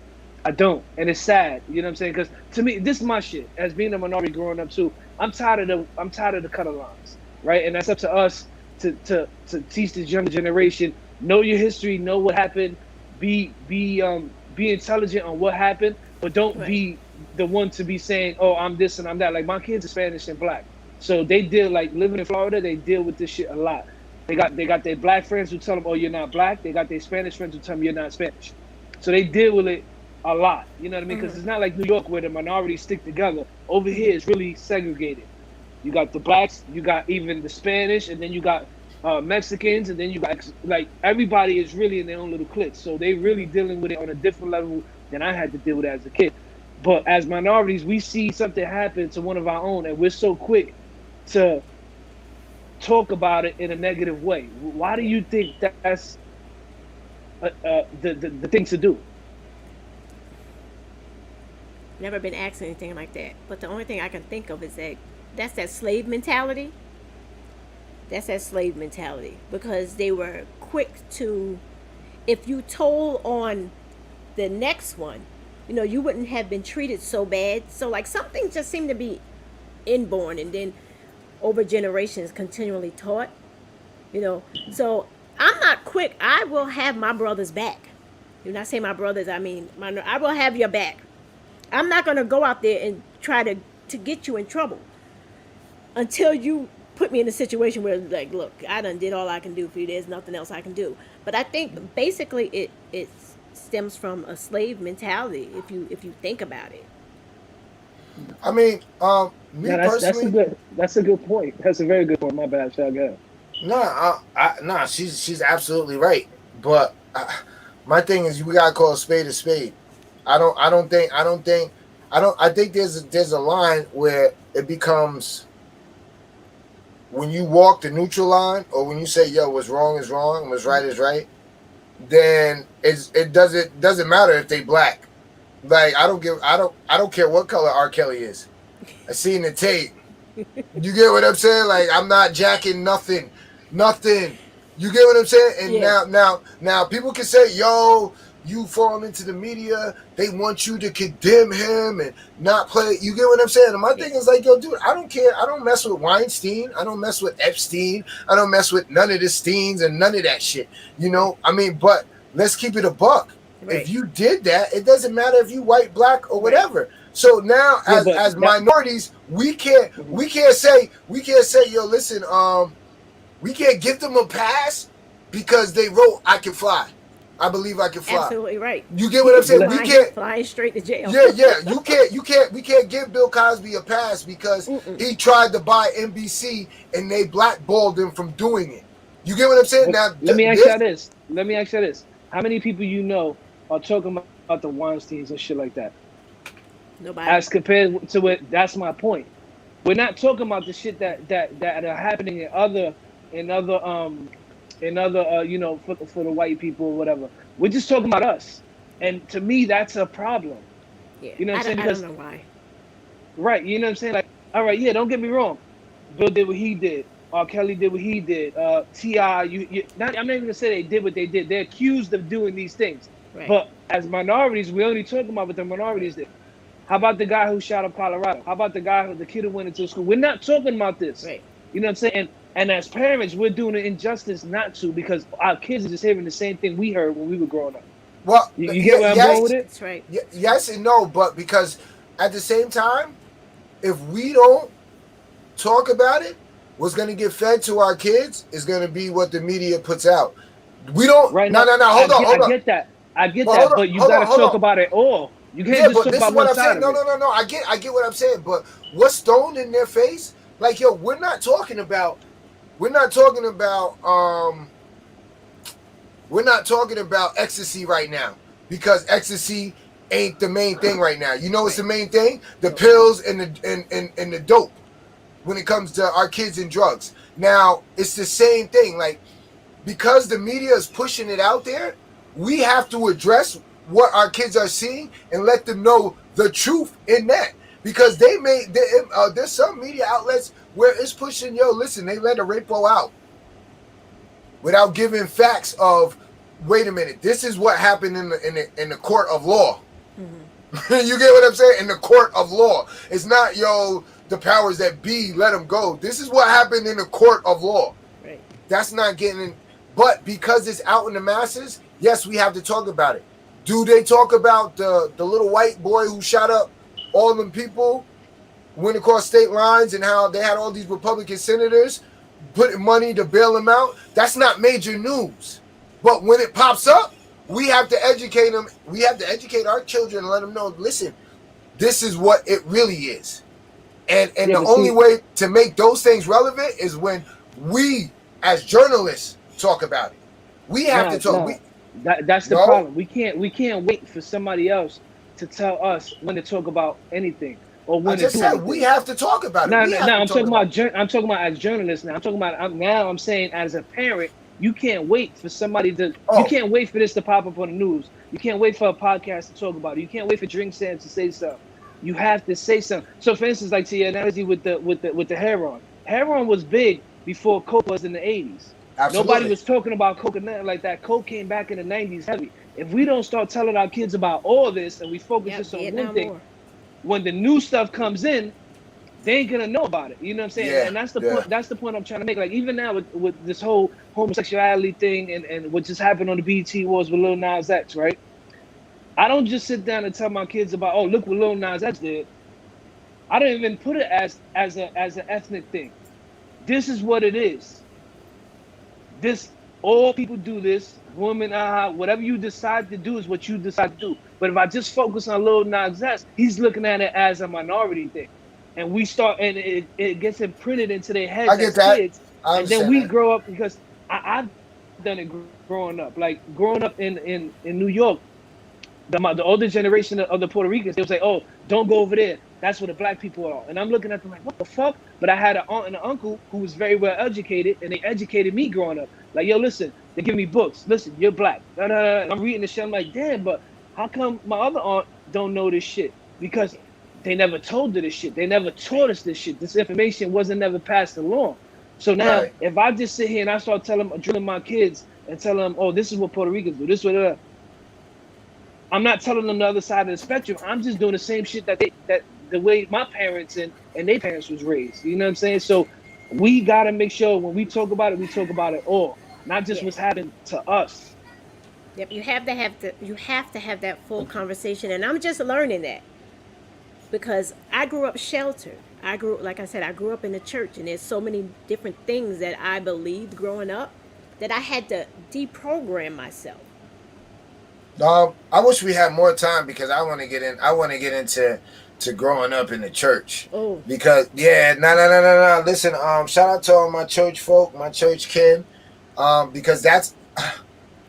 I don't, and it's sad. You know what I'm saying? Because to me, this is my shit. As being a minority growing up too, I'm tired of the color lines, right? And that's up to us to teach this younger generation. Know your history. Know what happened. Be intelligent on what happened, but don't be the one to be saying, "Oh, I'm this and I'm that." Like my kids are Spanish and black, so they deal like living in Florida. They deal with this shit a lot. They got their black friends who tell them, "Oh, you're not black." They got their Spanish friends who tell them you're not Spanish. So they deal with it a lot. You know what I mean? Because it's not like New York where the minorities stick together. Over here, it's really segregated. You got the blacks, you got even the Spanish, and then you got Mexicans, and then you got like everybody is really in their own little cliques. So they really dealing with it on a different level than I had to deal with it as a kid. But as minorities, we see something happen to one of our own, and we're so quick to talk about it in a negative way. Why do you think that's the thing to do? Never been asked anything like that. But the only thing I can think of is that's that slave mentality. That's that slave mentality. Because they were quick to, if you told on the next one, you wouldn't have been treated so bad. So like something just seemed to be inborn and then over generations continually taught. So I'm not quick. I will have my brother's back. When I say my brothers, I mean I will have your back. I'm not going to go out there and try to get you in trouble until you put me in a situation where, like, look, I done did all I can do for you. There's nothing else I can do. But I think basically it stems from a slave mentality if you think about it. I mean, personally, that's a good point. That's a very good point. My bad, Shaq. Go ahead. No, she's absolutely right. But my thing is, we gotta call a spade a spade. I think there's a line where it becomes when you walk the neutral line, or when you say, "Yo, what's wrong is wrong, what's right is right," then it doesn't matter if they black. Like I don't care what color R. Kelly is. I seen the tape. You get what I'm saying? Like I'm not jacking nothing. You get what I'm saying? And yeah. now people can say, "Yo, you fall into the media, they want you to condemn him and not play." You get what I'm saying? And my thing is like, yo, dude, I don't care. I don't mess with Weinstein. I don't mess with Epstein. I don't mess with none of the Steens and none of that shit. I mean, but let's keep it a buck. Right. If you did that, it doesn't matter if you white, black, or whatever. Right. So now, Yeah, as but minorities, we can't say, yo, listen, we can't give them a pass because they wrote "I can fly." I believe I can fly. Absolutely right. You get what I'm saying? We can't. Flying straight to jail. Yeah. We can't give Bill Cosby a pass because he tried to buy NBC and they blackballed him from doing it. You get what I'm saying? Now, let me ask you this. Let me ask you this. How many people you know are talking about the Weinsteins and shit like that? Nobody. As compared to it, that's my point. We're not talking about the shit that are happening in other you know, for the white people or whatever. We're just talking about us. And to me, that's a problem. Yeah. You know what I'm saying? I don't know why. Right, you know what I'm saying? Like, all right, yeah, don't get me wrong. Bill did what he did. R. Kelly did what he did. T.I., I'm not even gonna say they did what they did. They're accused of doing these things. Right. But as minorities, we only talking about what the minorities did. How about the guy who shot up Colorado? How about the kid who went into school? We're not talking about this. Right. You know what I'm saying? And as parents, we're doing an injustice not to, because our kids are just hearing the same thing we heard when we were growing up. Well, you get where I'm going with it? That's right. Yes and no, but because at the same time, if we don't talk about it, what's going to get fed to our kids is going to be what the media puts out. We don't. Right No. Hold on. I get that. But you got to talk about it all. You can't just talk about one side of it. No. I get what I'm saying. But what's thrown in their face? Like, yo, we're not talking about ecstasy right now, because ecstasy ain't the main thing right now. You know what's the main thing? The pills and the dope when it comes to our kids and drugs. Now, it's the same thing. Like, because the media is pushing it out there, we have to address what our kids are seeing and let them know the truth in that. Because there's some media outlets where it's pushing, yo, listen, they let a repo out without giving facts of, wait a minute, this is what happened in the court of law. Mm-hmm. You get what I'm saying? In the court of law. It's not, yo, the powers that be, let them go. This is what happened in the court of law. Right. That's not getting in. But because it's out in the masses, yes, we have to talk about it. Do they talk about the little white boy who shot up all them people, went across state lines, and how they had all these Republican senators putting money to bail him out? That's not major news. But when it pops up, we have to educate them. We have to educate our children and let them know, listen, this is what it really is. And the only way to make those things relevant is when we, as journalists, talk about it. We have to talk. That's the problem. We can't wait for somebody else to tell us when to talk about anything or when to do anything. We have to talk about it. I'm talking about as journalists now. I'm saying as a parent, you can't wait for somebody to. You can't wait for this to pop up on the news. You can't wait for a podcast to talk about it. You can't wait for Drink Sam to say something. You have to say something. So, for instance, like to your analogy with the heroin. Heroin was big before coke was in the 80s. Absolutely. Nobody was talking about coke and nothing like that. Coke came back in the 90s heavy. If we don't start telling our kids about all this and we focus just on one thing, when the new stuff comes in, they ain't gonna know about it. You know what I'm saying? Yeah, and that's the point. That's the point I'm trying to make. Like, even now with this whole homosexuality thing and what just happened on the BET Awards with Lil Nas X, right? I don't just sit down and tell my kids about, oh, look what Lil Nas X did. I don't even put it as an ethnic thing. This is what it is. All people do this. Women, whatever you decide to do is what you decide to do. But if I just focus on Lil Nas X, he's looking at it as a minority thing, and we start, and it gets imprinted into their heads as kids, and then we grow up, because I've done it growing up. Like, growing up in New York, the older generation of the Puerto Ricans, they'll say, "Oh, don't go over there. That's where the black people are." And I'm looking at them like, what the fuck? But I had an aunt and an uncle who was very well educated, and they educated me growing up. Like, yo, listen, they give me books. Listen, you're black. And I'm reading this shit. I'm like, damn, but how come my other aunt don't know this shit? Because they never told her this shit. They never taught us this shit. This information wasn't never passed along. So now, if I just sit here and I start drilling my kids and tell them, oh, this is what Puerto Ricans do, this is what I'm not telling them the other side of the spectrum. I'm just doing the same shit that the way my parents and their parents was raised. You know what I'm saying? So we gotta make sure when we talk about it, we talk about it all, not just what's happened to us. Yep, you have to have that full conversation, and I'm just learning that. because I grew up sheltered. Like I said, I grew up in the church, and there's so many different things that I believed growing up that I had to deprogram myself. I wish we had more time because I want to get in. I want to get into growing up in the church. Oh, Because no. Listen, shout out to all my church folk, my church kid. Because that's like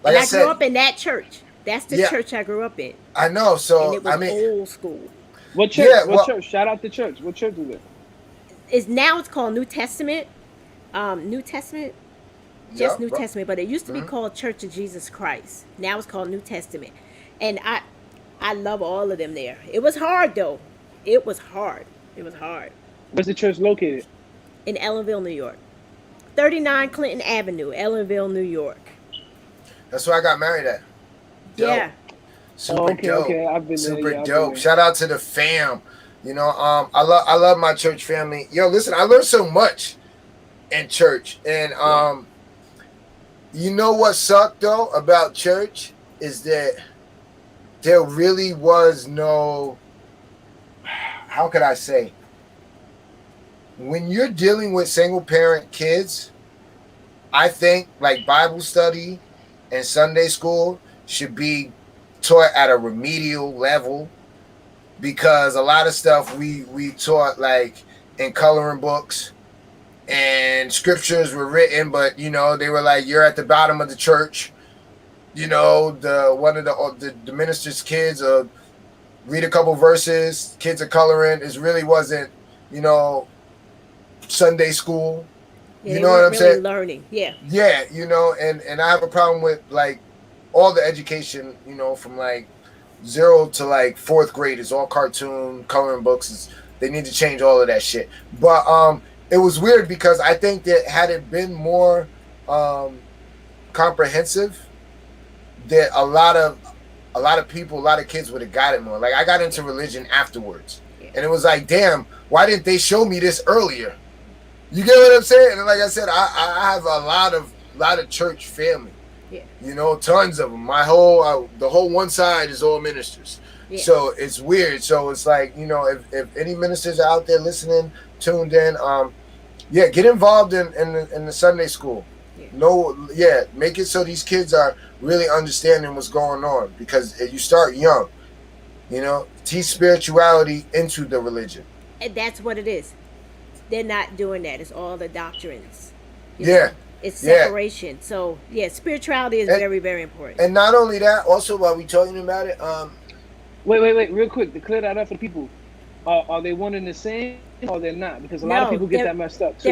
and I I said. grew up in that church. That's the Yeah. church I grew up in, I know. and So it was I mean, old school. What church? Yeah, What well- church? Shout out to church. What church is it? It's called New Testament. New Testament, just New Testament, but it used to be called Church of Jesus Christ. Now it's called New Testament, and I love all of them there. It was hard though. It was hard. It was hard. Where's the church located? In Ellenville, New York, 39 Clinton Avenue, Ellenville, New York. That's where I got married at. Dope. Yeah, Super Oh, okay, dope. okay. I've been there, Super yeah, I've been dope. there. Shout out to the fam. You know, I love my church family. Yo, listen, I learned so much in church, and you know what sucked though about church is that there really was no. How could I say? When you're dealing with single parent kids, I think like Bible study and Sunday school should be taught at a remedial level, because a lot of stuff we taught like in coloring books, and scriptures were written, but you know they were like, you're at the bottom of the church. You know, one of the minister's kids read a couple verses, kids are coloring. It really wasn't, you know, Sunday school. yeah, You they know what weren't I'm really saying? learning. Yeah, Yeah, you know, and I have a problem with like all the education, you know, from like 0 to like 4th grade is all cartoon coloring books. They need to change all of that shit. But it was weird because I think that had it been more comprehensive, that a lot of people, a lot of kids would have got it more. Like I got into religion afterwards, and it was like, damn, why didn't they show me this earlier? You get what I'm saying? And like I said, I have a lot of church family. yeah, You know, tons of them. The whole one side is all ministers. yeah. So it's weird. So it's like, you know, if any ministers are out there listening, tuned in, yeah, get involved in the Sunday school. Yeah. Make it so these kids are really understanding what's going on, because you start young. You know, teach spirituality into the religion. And that's what it is. They're not doing that. It's all the doctrines. You Yeah. know? It's Yeah. separation. So yeah, spirituality is And- very, very important. And not only that, also while we talking about it, Wait, real quick to clear that up for people. Are they one and the same, or they're not? Because a lot of No, people get they're- that messed up too.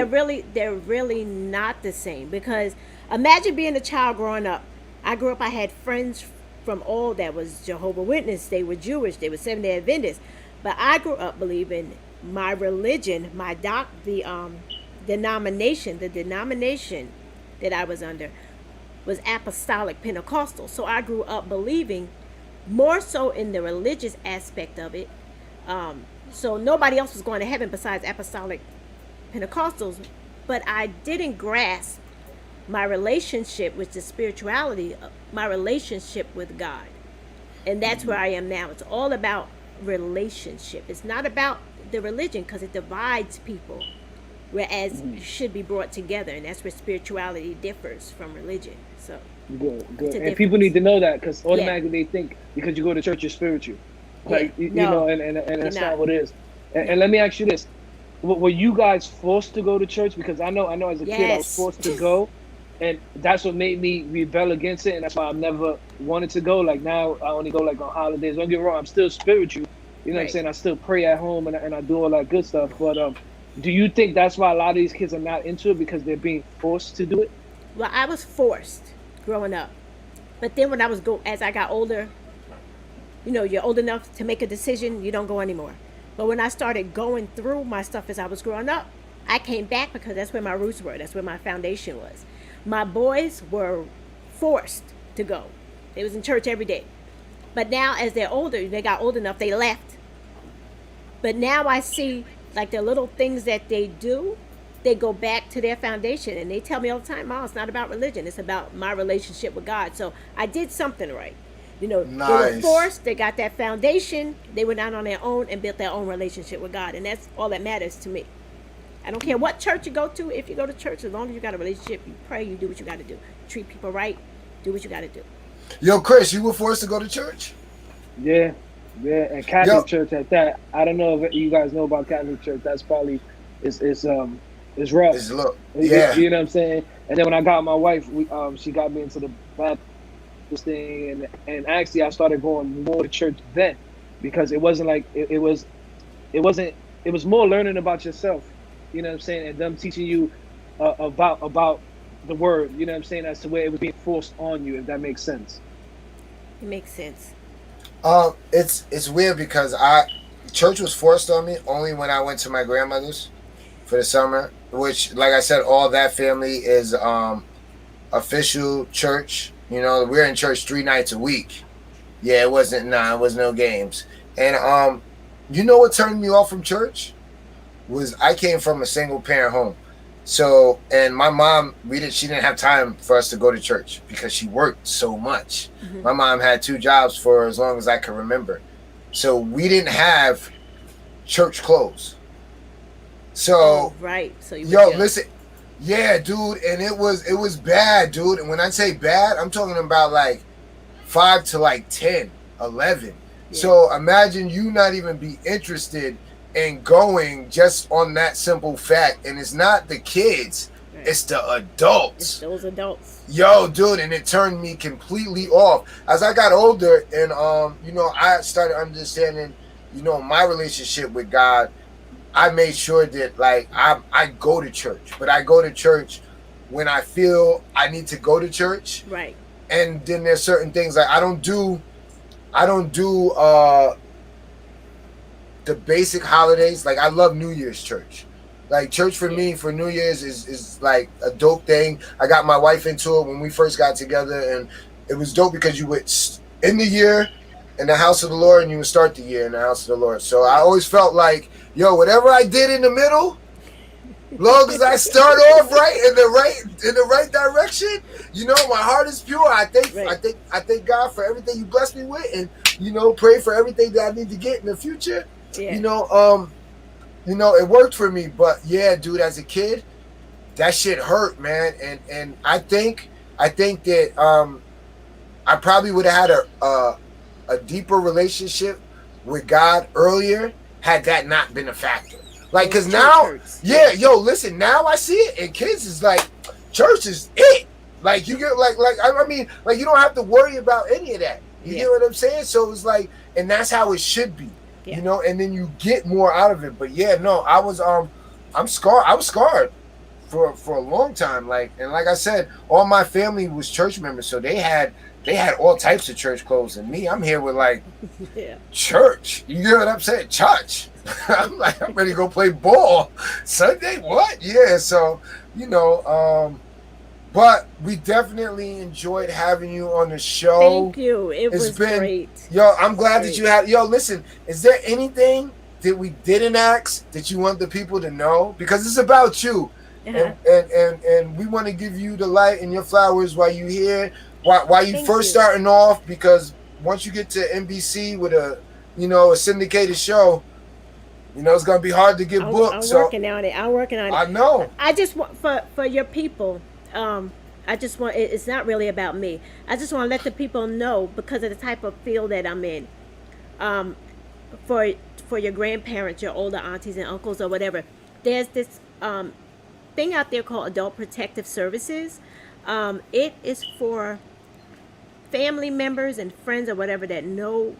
they're really not the same, because imagine being a child growing up. I grew up, I had friends from all that was Jehovah Witness, they were Jewish, they were Seventh-day Adventists, but I grew up believing my religion, the denomination that I was under was apostolic Pentecostal. So I grew up believing more so in the religious aspect of it. So nobody else was going to heaven besides apostolic Pentecostals, but I didn't grasp my relationship with the spirituality, my relationship with God. And that's where I am now. It's all about relationship. It's not about the religion, because it divides people, whereas you should be brought together, and that's where spirituality differs from religion. So Good. It's a And people difference. need to know that, because automatically they think because you go to church you're spiritual. Like Yeah. you No, know, and that's you're not not. what it is. And let me ask you this: were you guys forced to go to church? Because I know as a kid I was Yes. forced to go, and that's what made me rebel against it, and that's why I've never wanted to go. Like now I only go like on holidays. Don't get me wrong, I'm still spiritual. You know what I'm Right. saying? I still pray at home and I do all that good stuff. But do you think that's why a lot of these kids are not into it, because they're being forced to do it? well, I was forced growing up, but then when as I got older, you know, you're old enough to make a decision, you don't go anymore. But when I started going through my stuff as I was growing up, I came back, because that's where my roots were. That's where my foundation was. My boys were forced to go. They was in church every day. But now as they're older, they got old enough, they left. But now I see like the little things that they do, they go back to their foundation, and they tell me all the time, Mom, it's not about religion, it's about my relationship with God. So I did something right. You know, they were Nice. forced, they got that foundation, they went out on their own and built their own relationship with God. And that's all that matters to me. I don't care what church you go to. If you go to church, as long as you got a relationship, you pray, you do what you got to do. Treat people right, do what you got to do. Yo, Chris, you were forced to go to church? Yeah, and Catholic church at that. I don't know if you guys know about Catholic church. That's probably it's rough. It's look, yeah. You know what I'm saying? And then when I got my wife, she got me into the Baptist thing, and actually I started going more to church then, because it wasn't like it was more learning about yourself. You know what I'm saying? And them teaching you about the word. You know what I'm saying? As to where it was being forced on you, if that makes sense. It makes sense. It's weird because church was forced on me only when I went to my grandmother's for the summer, which, like I said, all that family is official church. You know, we're in church 3 nights a week. Yeah, it was no games. And you know what turned me off from church? Was I came from a single parent home. So, and my mom, she didn't have time for us to go to church because she worked so much. Mm-hmm. My mom had 2 jobs for as long as I can remember. So we didn't have church clothes. So, right. So listen, yeah, dude, and it was bad, dude. And when I say bad, I'm talking about like 5 to like 10, 11. Yeah. So imagine you not even be interested in going just on that simple fact. And it's not the kids, right. It's the adults. It's those adults. Yo, dude, and it turned me completely off. As I got older and I started understanding, my relationship with God, I made sure that like I go to church, but I go to church when I feel I need to go to church. Right. And then there's certain things like I don't do the basic holidays. Like I love New Year's church. Like church for me for New Year's is like a dope thing. I got my wife into it when we first got together, and it was dope because you would end the year in the house of the Lord and you would start the year in the house of the Lord. So I always felt like, whatever I did in the middle, long as I start off in the right direction, my heart is pure. I thank God for everything you blessed me with, and pray for everything that I need to get in the future. Yeah. It worked for me, but yeah, dude, as a kid, that shit hurt, man. And I think that I probably would have had a deeper relationship with God earlier had that not been a factor. Like, cause now, listen, now I see it, and kids is like, church is it. Like you get I mean, like you don't have to worry about any of that. You get what I'm saying? So it's like, and that's how it should be. Yeah. And then you get more out of it. But yeah, no, I was I'm scarred. I was scarred for a long time. Like, and like I said, all my family was church members, so they had all types of church clothes. And me, I'm here with like church. You get what I'm saying? Church. I'm like, I'm ready to go play ball. Sunday? What? Yeah, so but we definitely enjoyed having you on the show. Thank you. It's been great. Yo, I'm glad that you had. Yo, listen, is there anything that we didn't ask that you want the people to know? Because it's about you, and we want to give you the light and your flowers while you're here, while you first starting off. Because once you get to NBC with a syndicated show, it's gonna be hard to get booked. I'm working on it. I know. I just want for your people. I just want, it's not really about me. I just want to let the people know, because of the type of field that I'm in, for your grandparents, your older aunties and uncles or whatever, there's this thing out there called Adult Protective Services. It is for family members and friends or whatever that know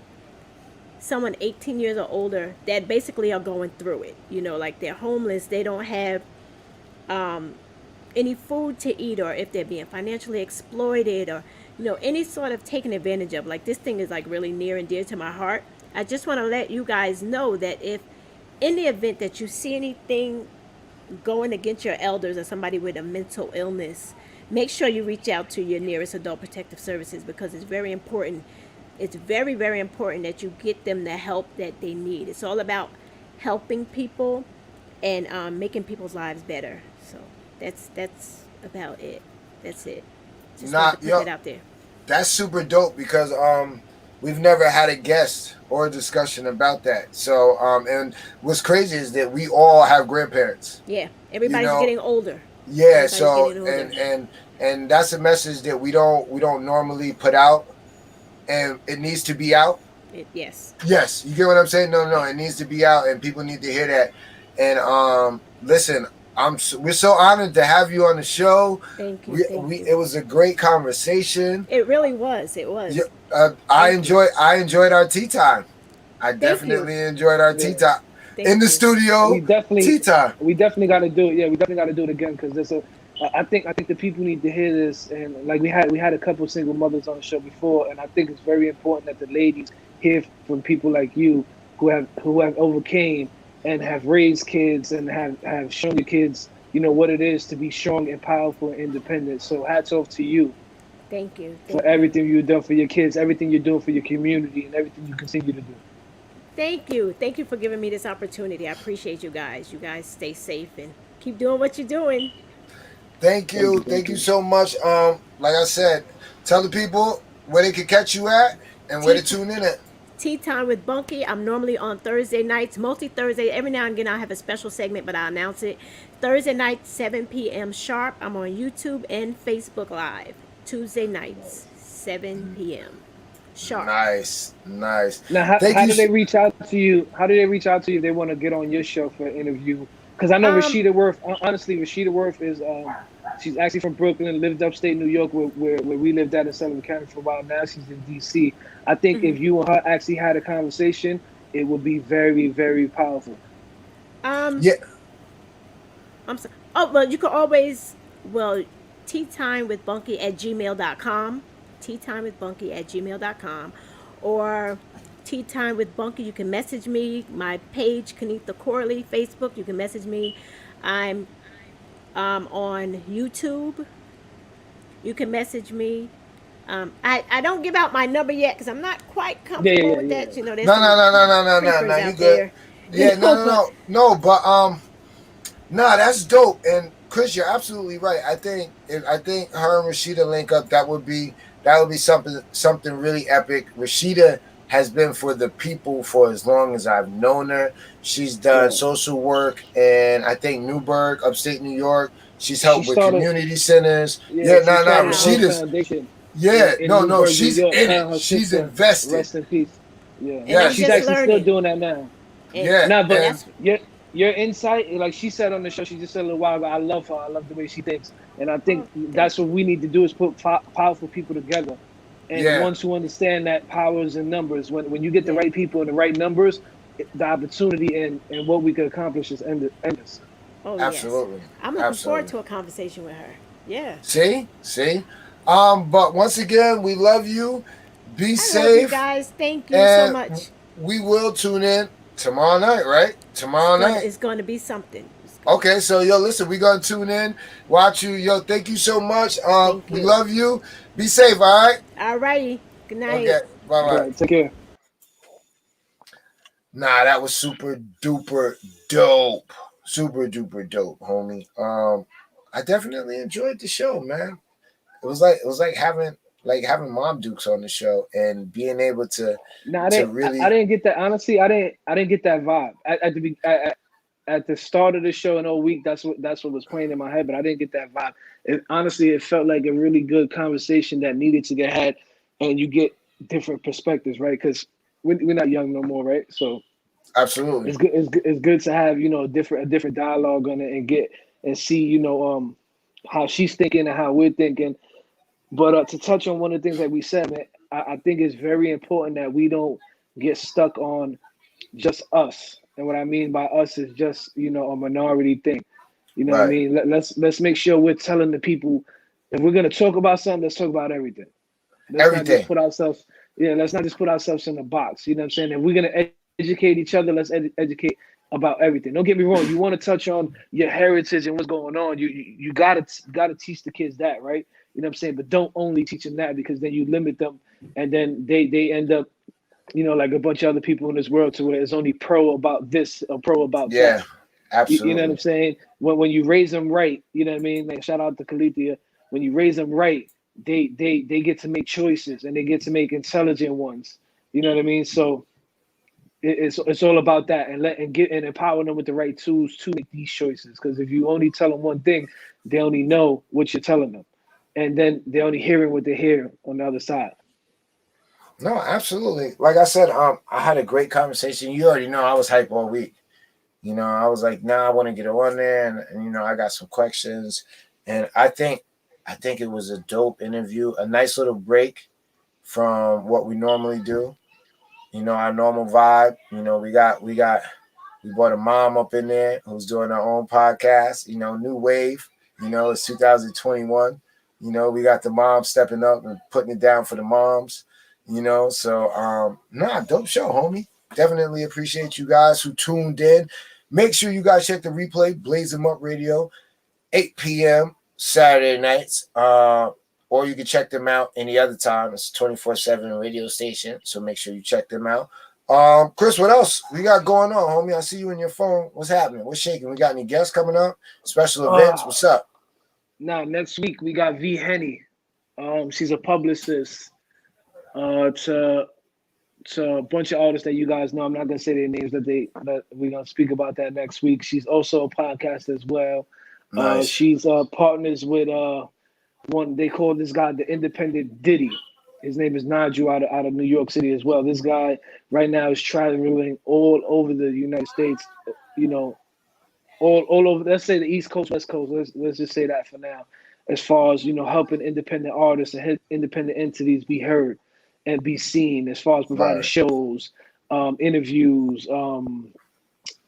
someone 18 years or older that basically are going through it. Like they're homeless, they don't have any food to eat, or if they're being financially exploited, or any sort of taken advantage of. Like, this thing is like really near and dear to my heart. I just want to let you guys know that if in the event that you see anything going against your elders or somebody with a mental illness, make sure you reach out to your nearest Adult Protective Services, because it's very important. It's very, very important that you get them the help that they need. It's all about helping people and making people's lives better. So that's about it. That's it. Just want to put it out there. That's super dope, because we've never had a guest or a discussion about that. So and what's crazy is that we all have grandparents. Yeah, You everybody's know, getting older. yeah. Everybody's So getting older. and that's a message that we don't normally put out, and it needs to be out. Yes. Yes, you get what I'm saying. No, Yeah. it needs to be out, and people need to hear that. And listen, we're so honored to have you on the show. Thank you. We, Thank we you. it was a great conversation. It really was. It was. Yeah, Thank you. I enjoyed our tea time. I Thank you. definitely enjoyed our tea Yeah. time in Thank the you. studio. Tea time. We definitely got to do it. Yeah, we definitely got to do it again because there's a. I think the people need to hear this, and like we had a couple single mothers on the show before, and I think it's very important that the ladies hear from people like you who have overcame and have raised kids and have shown your kids, you know, what it is to be strong and powerful and independent. So hats off to you Thank you. for Thank you. everything you've done for your kids, everything you're doing for your community, and everything you continue to do. Thank you. Thank you for giving me this opportunity. I appreciate you guys. You guys stay safe and keep doing what you're doing. Thank you. Thank you so much. Like I said, tell the people where they can catch you at and where to tune in at. Tea Time with Bunky. I'm normally on Thursday nights, mostly Thursday. Every now and again, I have a special segment, but I'll announce it. Thursday night, 7 p.m. sharp. I'm on YouTube and Facebook Live. Tuesday nights, 7 p.m. sharp. Nice. Now, how Thank you. do they reach out to you? How do they reach out to you if they want to get on your show for an interview? Because I know Rashida Worth. Honestly, Rashida Worth is she's actually from Brooklyn, lived upstate New York, where we lived at in Sullivan County for a while. Now she's in D.C. I think if you and her actually had a conversation, it would be very, very powerful. Yeah. I'm sorry. Oh, well, you can always, teatimewithbunky@gmail.com. Teatimewithbunky@gmail.com. Or Tea Time with Bunky. You can message me. My page, Kennetha Corley, Facebook. You can message me. I'm on YouTube. You can message me. I don't give out my number yet because I'm not quite comfortable with that. You know, there's No. creepers You out good? there. Yeah. No. But no, that's dope. And Chris, you're absolutely right. I think her and Rashida link up. That would be something really epic. Rashida has been for the people for as long as I've known her. She's done social work in, I think, Newburgh, upstate New York. She's helped with community centers. Rashida's. She's invested. Rest in peace. Yeah, And she's actually still doing that now. And Your insight, like she said on the show, she just said a little while ago, I love her. I love the way she thinks. And I think that's what we need to do is put powerful people together. And ones who understand that power is in numbers. When you get the right people in the right numbers, the opportunity and what we could accomplish is endless. Oh, absolutely. Yes. I'm looking forward to a conversation with her. Yeah. See? But once again, we love you. Be safe. Love you guys. Thank you so much. We will tune in tomorrow night, right? Tomorrow night. It's going to be something. Okay, so listen, we're gonna tune in, watch you. Thank you so much. We love you. Be safe, all right? All righty. Good night. Okay, bye. Right, take care. Nah, that was super duper dope. Super duper dope, homie. I definitely enjoyed the show, man. It was like having Mom Dukes on the show and being able to. No, I didn't get that. Honestly, I didn't get that vibe at the start of the show in all week. That's what was playing in my head, but I didn't get that vibe. Honestly, it felt like a really good conversation that needed to get had, and you get different perspectives, right? Because we're not young no more, right? So absolutely, it's good to have a different dialogue on it and see how she's thinking and how we're thinking. But to touch on one of the things that we said, man, I think it's very important that we don't get stuck on just us. And what I mean by us is just, a minority thing. You know what I mean? Let's make sure we're telling the people, if we're going to talk about something, let's talk about everything. Let's not just put ourselves in a box. You know what I'm saying? If we're going to educate each other, let's educate about everything. Don't get me wrong. You want to touch on your heritage and what's going on. You gotta teach the kids that, right? You know what I'm saying? But don't only teach them that, because then you limit them, and then they end up, like a bunch of other people in this world, to where it's only pro about this or pro about that. Yeah, absolutely. You know what I'm saying? When you raise them right, you know what I mean? Like, shout out to Kennetha. When you raise them right, they get to make choices, and they get to make intelligent ones. You know what I mean? So it's all about that, and empowering them with the right tools to make these choices. Because if you only tell them one thing, they only know what you're telling them, and then they're only hearing what they hear on the other side. No, absolutely. Like I said, I had a great conversation. You already know I was hype all week. I was like, nah, I want to get on there, and I got some questions, and I think it was a dope interview, a nice little break from what we normally do. Our normal vibe. We brought a mom up in there who's doing her own podcast. New wave. It's 2021. We got the mom stepping up and putting it down for the moms. So dope show, homie. Definitely appreciate you guys who tuned in. Make sure you guys check the replay, Blaze 'em Up Radio, 8 p.m. Saturday nights. Or you can check them out any other time. It's a 24/7 radio station, so make sure you check them out. Chris, what else we got going on, homie? I see you in your phone. What's happening? What's shaking? We got any guests coming up? Special events? What's up? Next week we got V Henny. She's a publicist. To a bunch of artists that you guys know. I'm not gonna say their names, but we're gonna speak about that next week. She's also a podcast as well. Nice. She's partners with one, they call this guy the Independent Diddy. His name is Nigel out of New York City as well. This guy right now is traveling all over the United States, all over, let's say the East Coast, West Coast. Let's just say that for now, as far as, helping independent artists and independent entities be heard and be seen, as far as providing shows, interviews,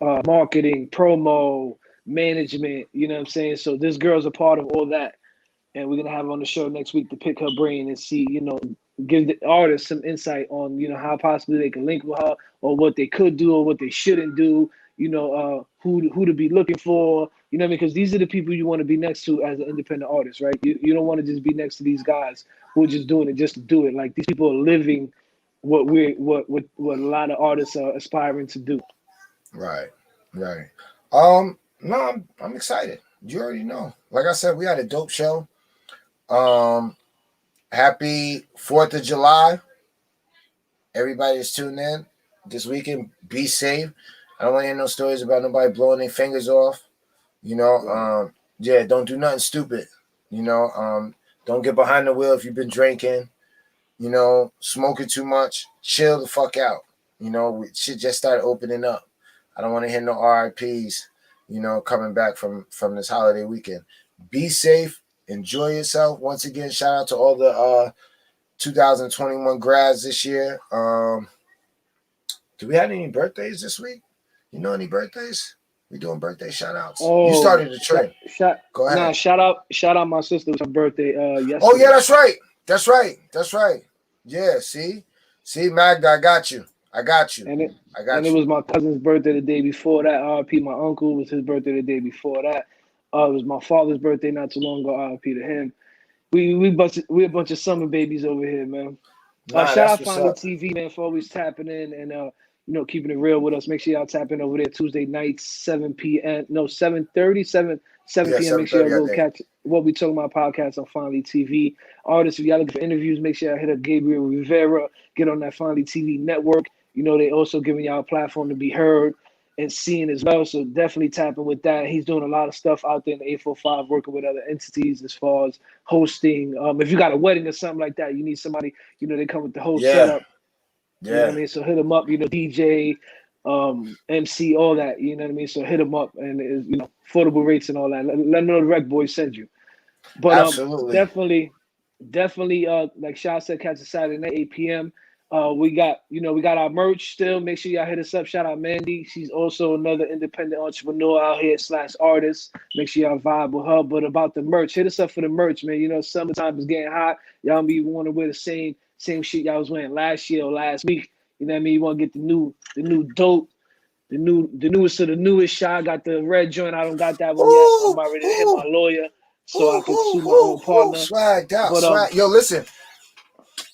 marketing, promo, management, you know what I'm saying? So this girl's a part of all that. And we're going to have her on the show next week to pick her brain and see, give the artists some insight on, how possibly they can link with her, or what they could do or what they shouldn't do, who to be looking for, because these are the people you want to be next to as an independent artist, right? You don't want to just be next to these guys who are just doing it just to do it. Like, these people are living what a lot of artists are aspiring to do. Right. No, I'm excited. You already know. Like I said, we had a dope show. Happy 4th of July. Everybody is tuned in this weekend. Be safe. I don't want to hear no stories about nobody blowing their fingers off. Don't do nothing stupid. Don't get behind the wheel if you've been drinking, smoking too much. Chill the fuck out. Shit just started opening up. I don't want to hear no RIPs, coming back from this holiday weekend. Be safe. Enjoy yourself. Once again, shout out to all the 2021 grads this year. Do we have any birthdays this week? Any birthdays? We doing birthday shout outs. You started the trend. Go ahead. Shout out my sister. It was her birthday yesterday. Oh yeah, that's right. Yeah, see, Magda, I got you. And it was my cousin's birthday the day before that. RIP, my uncle, was his birthday the day before that. It was my father's birthday not too long ago. RIP to him. We a bunch of summer babies over here, man. Shout out Finally TV, man, for always tapping in and keeping it real with us. Make sure y'all tap in over there Tuesday nights, 7 p.m. No, 7:30, 7 p.m. Make sure y'all go catch what we talking about podcast on Finally TV. Artists, if y'all looking for interviews, make sure y'all hit up Gabriel Rivera. Get on that Finally TV network. They also giving y'all a platform to be heard and seen as well. So definitely tapping with that. He's doing a lot of stuff out there in the 845, working with other entities as far as hosting. If you got a wedding or something like that, you need somebody, they come with the whole setup. Yeah. You know what I mean? So hit him up, DJ, MC, all that. You know what I mean? So hit him up, and affordable rates and all that. Let them know the RecBoys send you. But absolutely. definitely, like Shah said, catch us Saturday night, 8 p.m. We got our merch still. Make sure y'all hit us up. Shout out Mandy. She's also another independent entrepreneur out here / artist. Make sure y'all vibe with her. But about the merch, hit us up for the merch, man. Summertime is getting hot. Y'all be want to wear the same shit y'all was wearing last year or last week. You know what I mean? You want to get the new dope, the newest of the newest. Shot. I got the red joint. I don't got that one yet. I'm about ready to hit my lawyer so I can sue my own partner. Swagged out. But, yo, listen,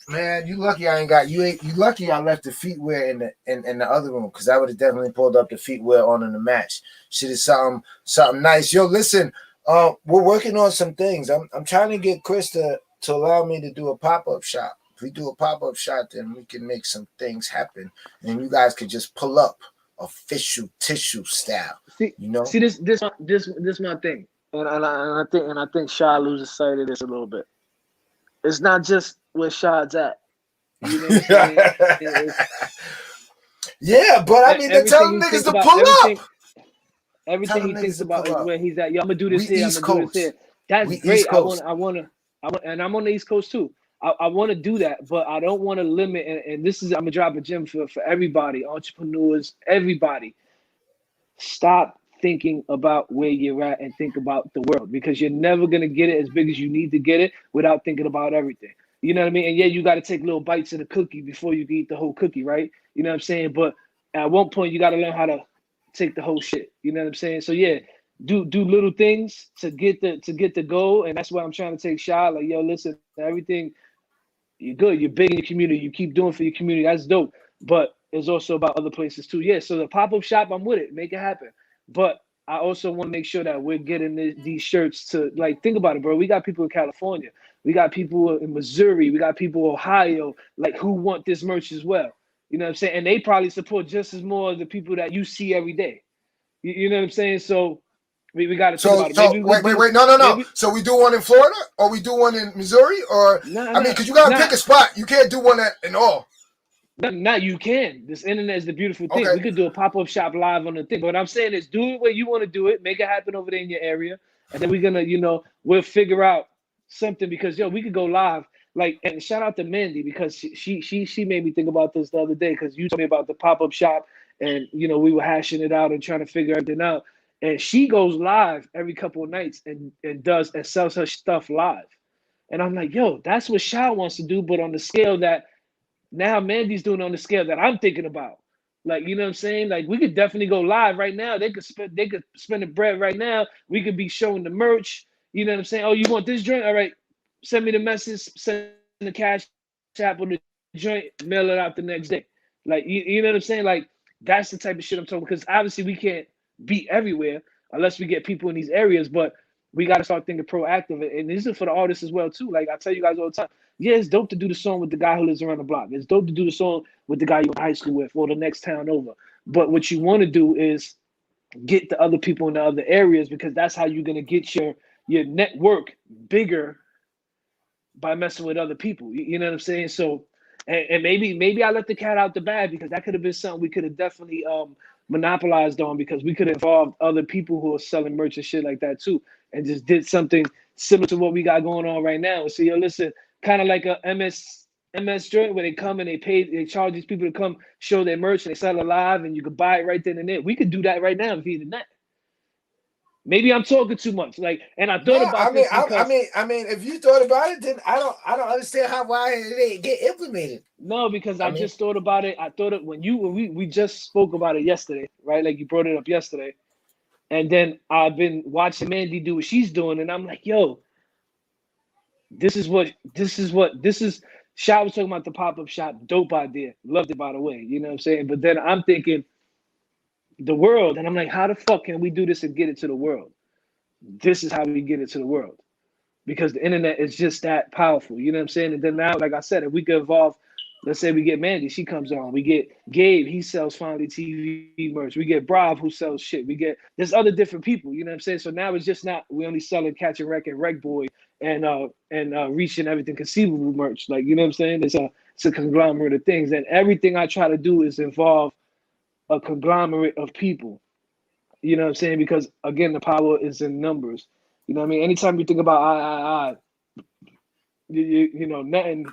man, you lucky I ain't got you. You lucky I left the feetwear in the other room, because I would have definitely pulled up the feetwear on in the match. Shit is something nice. Yo, listen, we're working on some things. I'm trying to get Chris to allow me to do a pop-up shop we do a pop-up shop, then we can make some things happen, and you guys could just pull up official tissue style. See, You know, see this my thing, and I think Shy loses sight of this a little bit. It's not just where Shad's at. You know what I'm saying? Yeah, but I mean, they're telling niggas to pull up. Everything he thinks about is where he's at. Yo, I'm gonna do this here. I'm gonna do this here. That's we great. East Coast. I want, and I'm on the East Coast too. I want to do that, but I don't want to limit. And this is, I'm gonna drop a gem for everybody, entrepreneurs, everybody. Stop thinking about where you're at and think about the world, because you're never gonna get it as big as you need to get it without thinking about everything. You know what I mean? And yeah, you got to take little bites of the cookie before you can eat the whole cookie, right? You know what I'm saying? But at one point, you got to learn how to take the whole shit. You know what I'm saying? So yeah, do little things to get the goal, and that's why I'm trying to take shot. Like, yo, listen, everything, you're good, you're big in your community, you keep doing for your community, that's dope. But it's also about other places too. Yeah, so the pop-up shop, I'm with it, make it happen. But I also want to make sure that we're getting these shirts to, like, think about it, bro. We got people in California, we got people in Missouri, we got people in Ohio, like, who want this merch as well. You know what I'm saying? And they probably support just as more of the people that you see every day. You know what I'm saying? So we got to think about it. So wait, no. So we do one in Florida, or we do one in Missouri, or I mean, because you got to pick a spot. You can't do one in all. No, you can. This internet is the beautiful thing. Okay. We could do a pop-up shop live on the thing. But what I'm saying is, do it where you want to do it. Make it happen over there in your area. And then we're going to, we'll figure out something, because, we could go live. Like, and shout out to Mandy, because she made me think about this the other day, because you told me about the pop-up shop, and, we were hashing it out and trying to figure everything out. And she goes live every couple of nights and sells her stuff live. And I'm like, yo, that's what Sha wants to do, but on the scale that now Mandy's doing, on the scale that I'm thinking about. Like, you know what I'm saying? Like, we could definitely go live right now. They could spend the bread right now. We could be showing the merch. You know what I'm saying? Oh, you want this joint? All right, send me the message, send the cash app on the joint, mail it out the next day. Like, you know what I'm saying? Like, that's the type of shit I'm talking, because obviously we can't be everywhere unless we get people in these areas, but we got to start thinking proactive. And this is for the artists as well too. Like, I tell you guys all the time, yeah, it's dope to do the song with the guy who lives around the block. It's dope to do the song with the guy you went to high school with, or the next town over. But what you want to do is get the other people in the other areas, because that's how you're going to get your network bigger, by messing with other people. You know what I'm saying? So, and maybe I let the cat out the bag, because that could have been something we could have definitely monopolized on, because we could have involved other people who are selling merch and shit like that too, and just did something similar to what we got going on right now. So, yo, listen, kind of like a MS joint, where they come and they charge these people to come show their merch, and they sell it live, and you could buy it right then and there. We could do that right now via the net. Maybe I'm talking too much. Like, and I thought about this because, I mean, if you thought about it, then I don't understand why it didn't get implemented. No, because I just thought about it. I thought it when we just spoke about it yesterday, right? Like, you brought it up yesterday, and then I've been watching Mandy do what she's doing, and I'm like, yo, this is Shop was talking about the pop-up shop, dope idea, loved it, by the way. You know what I'm saying? But then I'm thinking, the world, and I'm like, how the fuck can we do this and get it to the world? This is how we get it to the world, because the internet is just that powerful. You know what I'm saying? And then now, like I said, if we could evolve, let's say we get Mandy, she comes on. We get Gabe, he sells Finally TV merch. We get Brav, who sells shit. There's other different people. You know what I'm saying? So now it's just not, we only selling Catch and Wreck and RecBoy and reaching everything conceivable merch. Like, you know what I'm saying? It's a conglomerate of things, and everything I try to do is involve a conglomerate of people. You know what I'm saying? Because, again, the power is in numbers. You know what I mean? Anytime you think about you know, nothing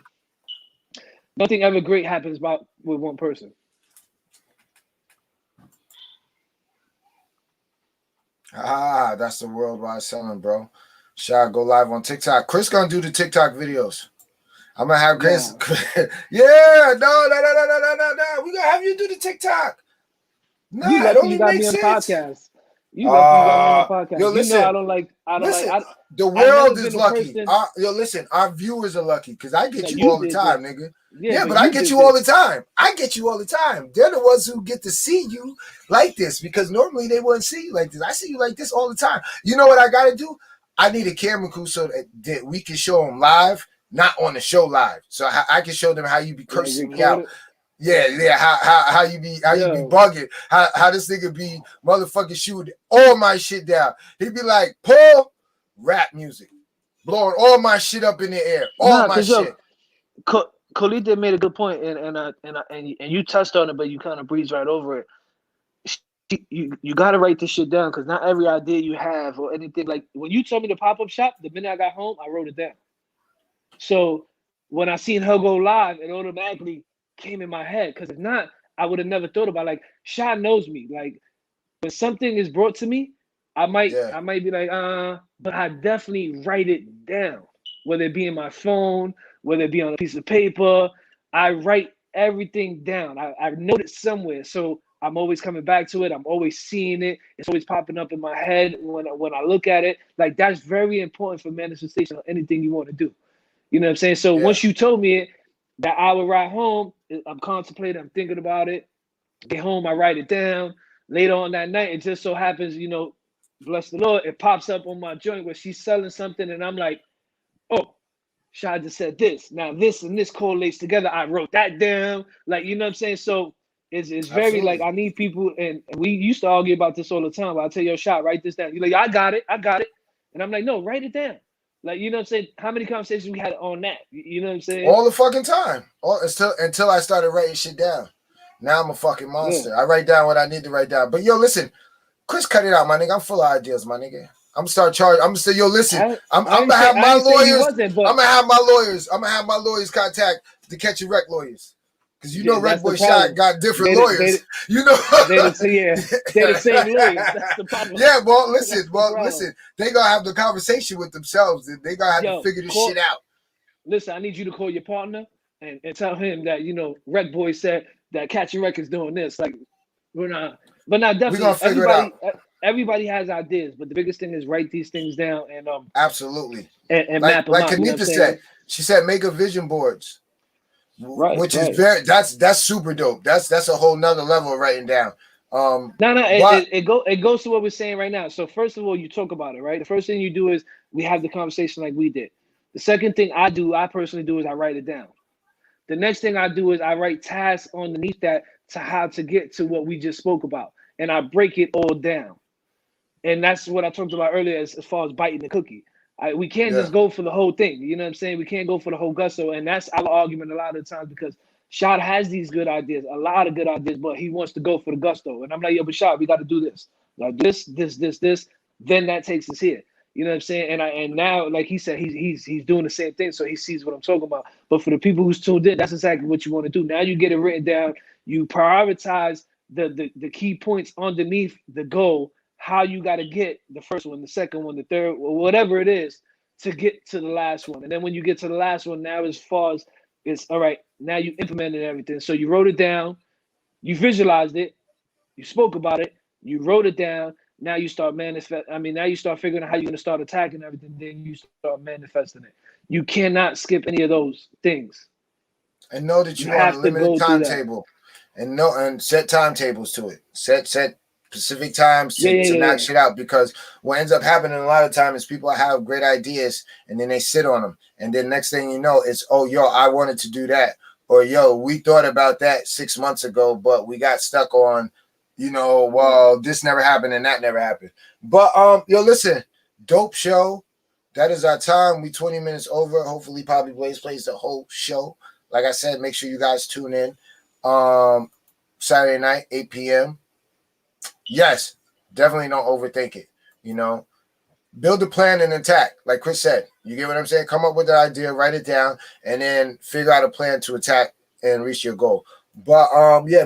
ever great happens with one person. That's the worldwide selling, bro. Shall go live on TikTok. Chris gonna do the TikTok videos. I'm gonna have Chris. Yeah, no. We gonna have you do the TikTok. No, it only makes sense. Podcast. You got me on the podcast. Yo, listen, I don't like. The world is lucky. Listen, our viewers are lucky, because I get you all the time, nigga. Yeah, but I get you all the time. They're the ones who get to see you like this, because normally they wouldn't see you like this. I see you like this all the time. You know what I got to do? I need a camera crew so that we can show them live, not on the show live. So I can show them how you be cursing me out. It. Yeah. How you be bugging. How this nigga be motherfucking shooting all my shit down. He be like, Paul, rap music, blowing all my shit up in the air, all my shit. Khalid made a good point, and you touched on it, but you kind of breezed right over it. You got to write this shit down, because not every idea you have or anything, like when you told me to pop up shop, the minute I got home, I wrote it down. So when I seen her go live, it automatically came in my head, because if not, I would have never thought about, like, Sha knows me. Like, when something is brought to me, I might be like, but I definitely write it down, whether it be in my phone, whether it be on a piece of paper. I write everything down. I note it somewhere, so I'm always coming back to it. I'm always seeing it. It's always popping up in my head when I look at it. Like, that's very important for manifestation of anything you want to do. You know what I'm saying? So once you told me it, that hour ride home, I'm contemplating, I'm thinking about it. Get home, I write it down. Later on that night, it just so happens, bless the Lord, it pops up on my joint where she's selling something, and I'm like, oh, Sha just said this. Now this and this correlates together. I wrote that down. Like, you know what I'm saying? So it's very like, I need people, and we used to argue about this all the time. But I'll tell you, Sha, write this down. You're like, I got it. And I'm like, no, write it down. Like, you know what I'm saying? How many conversations we had on that? You know what I'm saying? All the fucking time. Until I started writing shit down. Now I'm a fucking monster. I write down what I need to write down. But yo, listen, Chris, cut it out, my nigga. I'm full of ideas, my nigga. I'm gonna start charging. I'm gonna say, yo, listen, I'm gonna have my lawyers. I'm gonna have my lawyers contact the Catch a Wreck lawyers. Because RecBoy Shot got different lawyers. They're the same lawyers. That's the problem. Yeah, listen. They gonna have the conversation with themselves, and they gonna have to figure this shit out. Listen, I need you to call your partner and tell him that RecBoy said that Catch a Wreck is doing this. Like, we're not, but not definitely. We're gonna figure it out. Everybody has ideas, but the biggest thing is write these things down and absolutely and map them out. Like Kennetha said, she said make a vision boards. Right, which is that's super dope. That's a whole nother level of writing down. It goes to what we're saying right now. So first of all, you talk about it, right? The first thing you do is we have the conversation like we did. The second thing I personally do is I write it down. The next thing I do is I write tasks underneath that to how to get to what we just spoke about, and I break it all down. And that's what I talked about earlier as far as biting the cookie. We can't just go for the whole thing. You know what I'm saying? We can't go for the whole gusto. And that's our argument a lot of the times, because Shad has these good ideas, a lot of good ideas, but he wants to go for the gusto. And I'm like, yo, but Shad, we got to do this. Like this. Then that takes us here. You know what I'm saying? And now, like he said, he's doing the same thing, so he sees what I'm talking about. But for the people who's tuned in, that's exactly what you want to do. Now you get it written down. You prioritize the key points underneath the goal, how you got to get the first one, the second one, the third, or whatever it is to get to the last one. And then when you get to the last one, now as far as it's all right, now you implemented everything. So you wrote it down, you visualized it, you spoke about it, you wrote it down. Now you start now you start figuring out how you're going to start attacking everything. Then you start manifesting it. You cannot skip any of those things. And know that you have a limited timetable, and set timetables to it. Set specific times to knock shit out, because what ends up happening a lot of times is people have great ideas and then they sit on them, and then next thing you know, it's, oh, yo, I wanted to do that, or yo, we thought about that 6 months ago, but we got stuck on, well, this never happened and that never happened. But yo, listen, dope show. That is our time. We 20 minutes over. Hopefully Poppy Blaze plays the whole show. Like I said, make sure you guys tune in Saturday night, 8 p.m. Yes, definitely don't overthink it. Build a plan and attack. Like Chris said, you get what I'm saying? Come up with the idea, write it down, and then figure out a plan to attack and reach your goal. But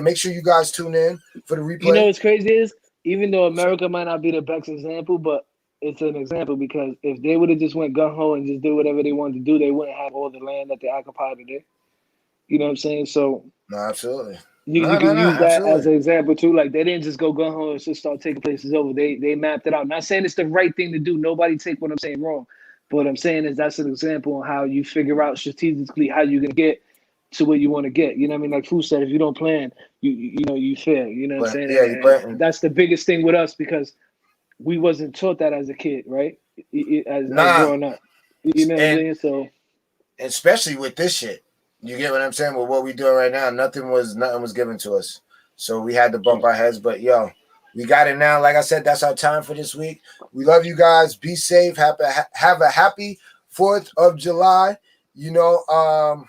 make sure you guys tune in for the replay. You know what's crazy is, even though America might not be the best example, but it's an example, because if they would have just went gung-ho and just did whatever they wanted to do, they wouldn't have all the land that they occupy today. You know what I'm saying? So no, absolutely. You can use that as an example too. Like, they didn't just go gung-ho and just start taking places over. They mapped it out. Not saying it's the right thing to do. Nobody take what I'm saying wrong. But what I'm saying is that's an example on how you figure out strategically how you're gonna get to where you want to get. You know what I mean? Like Fu said, if you don't plan, you fail. You know what I'm saying? Yeah, that's the biggest thing with us, because we wasn't taught that as a kid, right? As growing up. You know what I'm saying? So especially with this shit. You get what I'm saying? With what we doing right now, nothing was given to us. So we had to bump our heads. But yo, we got it now. Like I said, that's our time for this week. We love you guys. Be safe. Have a happy 4th of July. You know,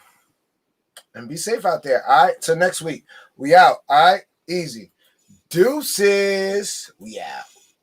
and be safe out there. All right. Till next week. We out. All right. Easy. Deuces. We out.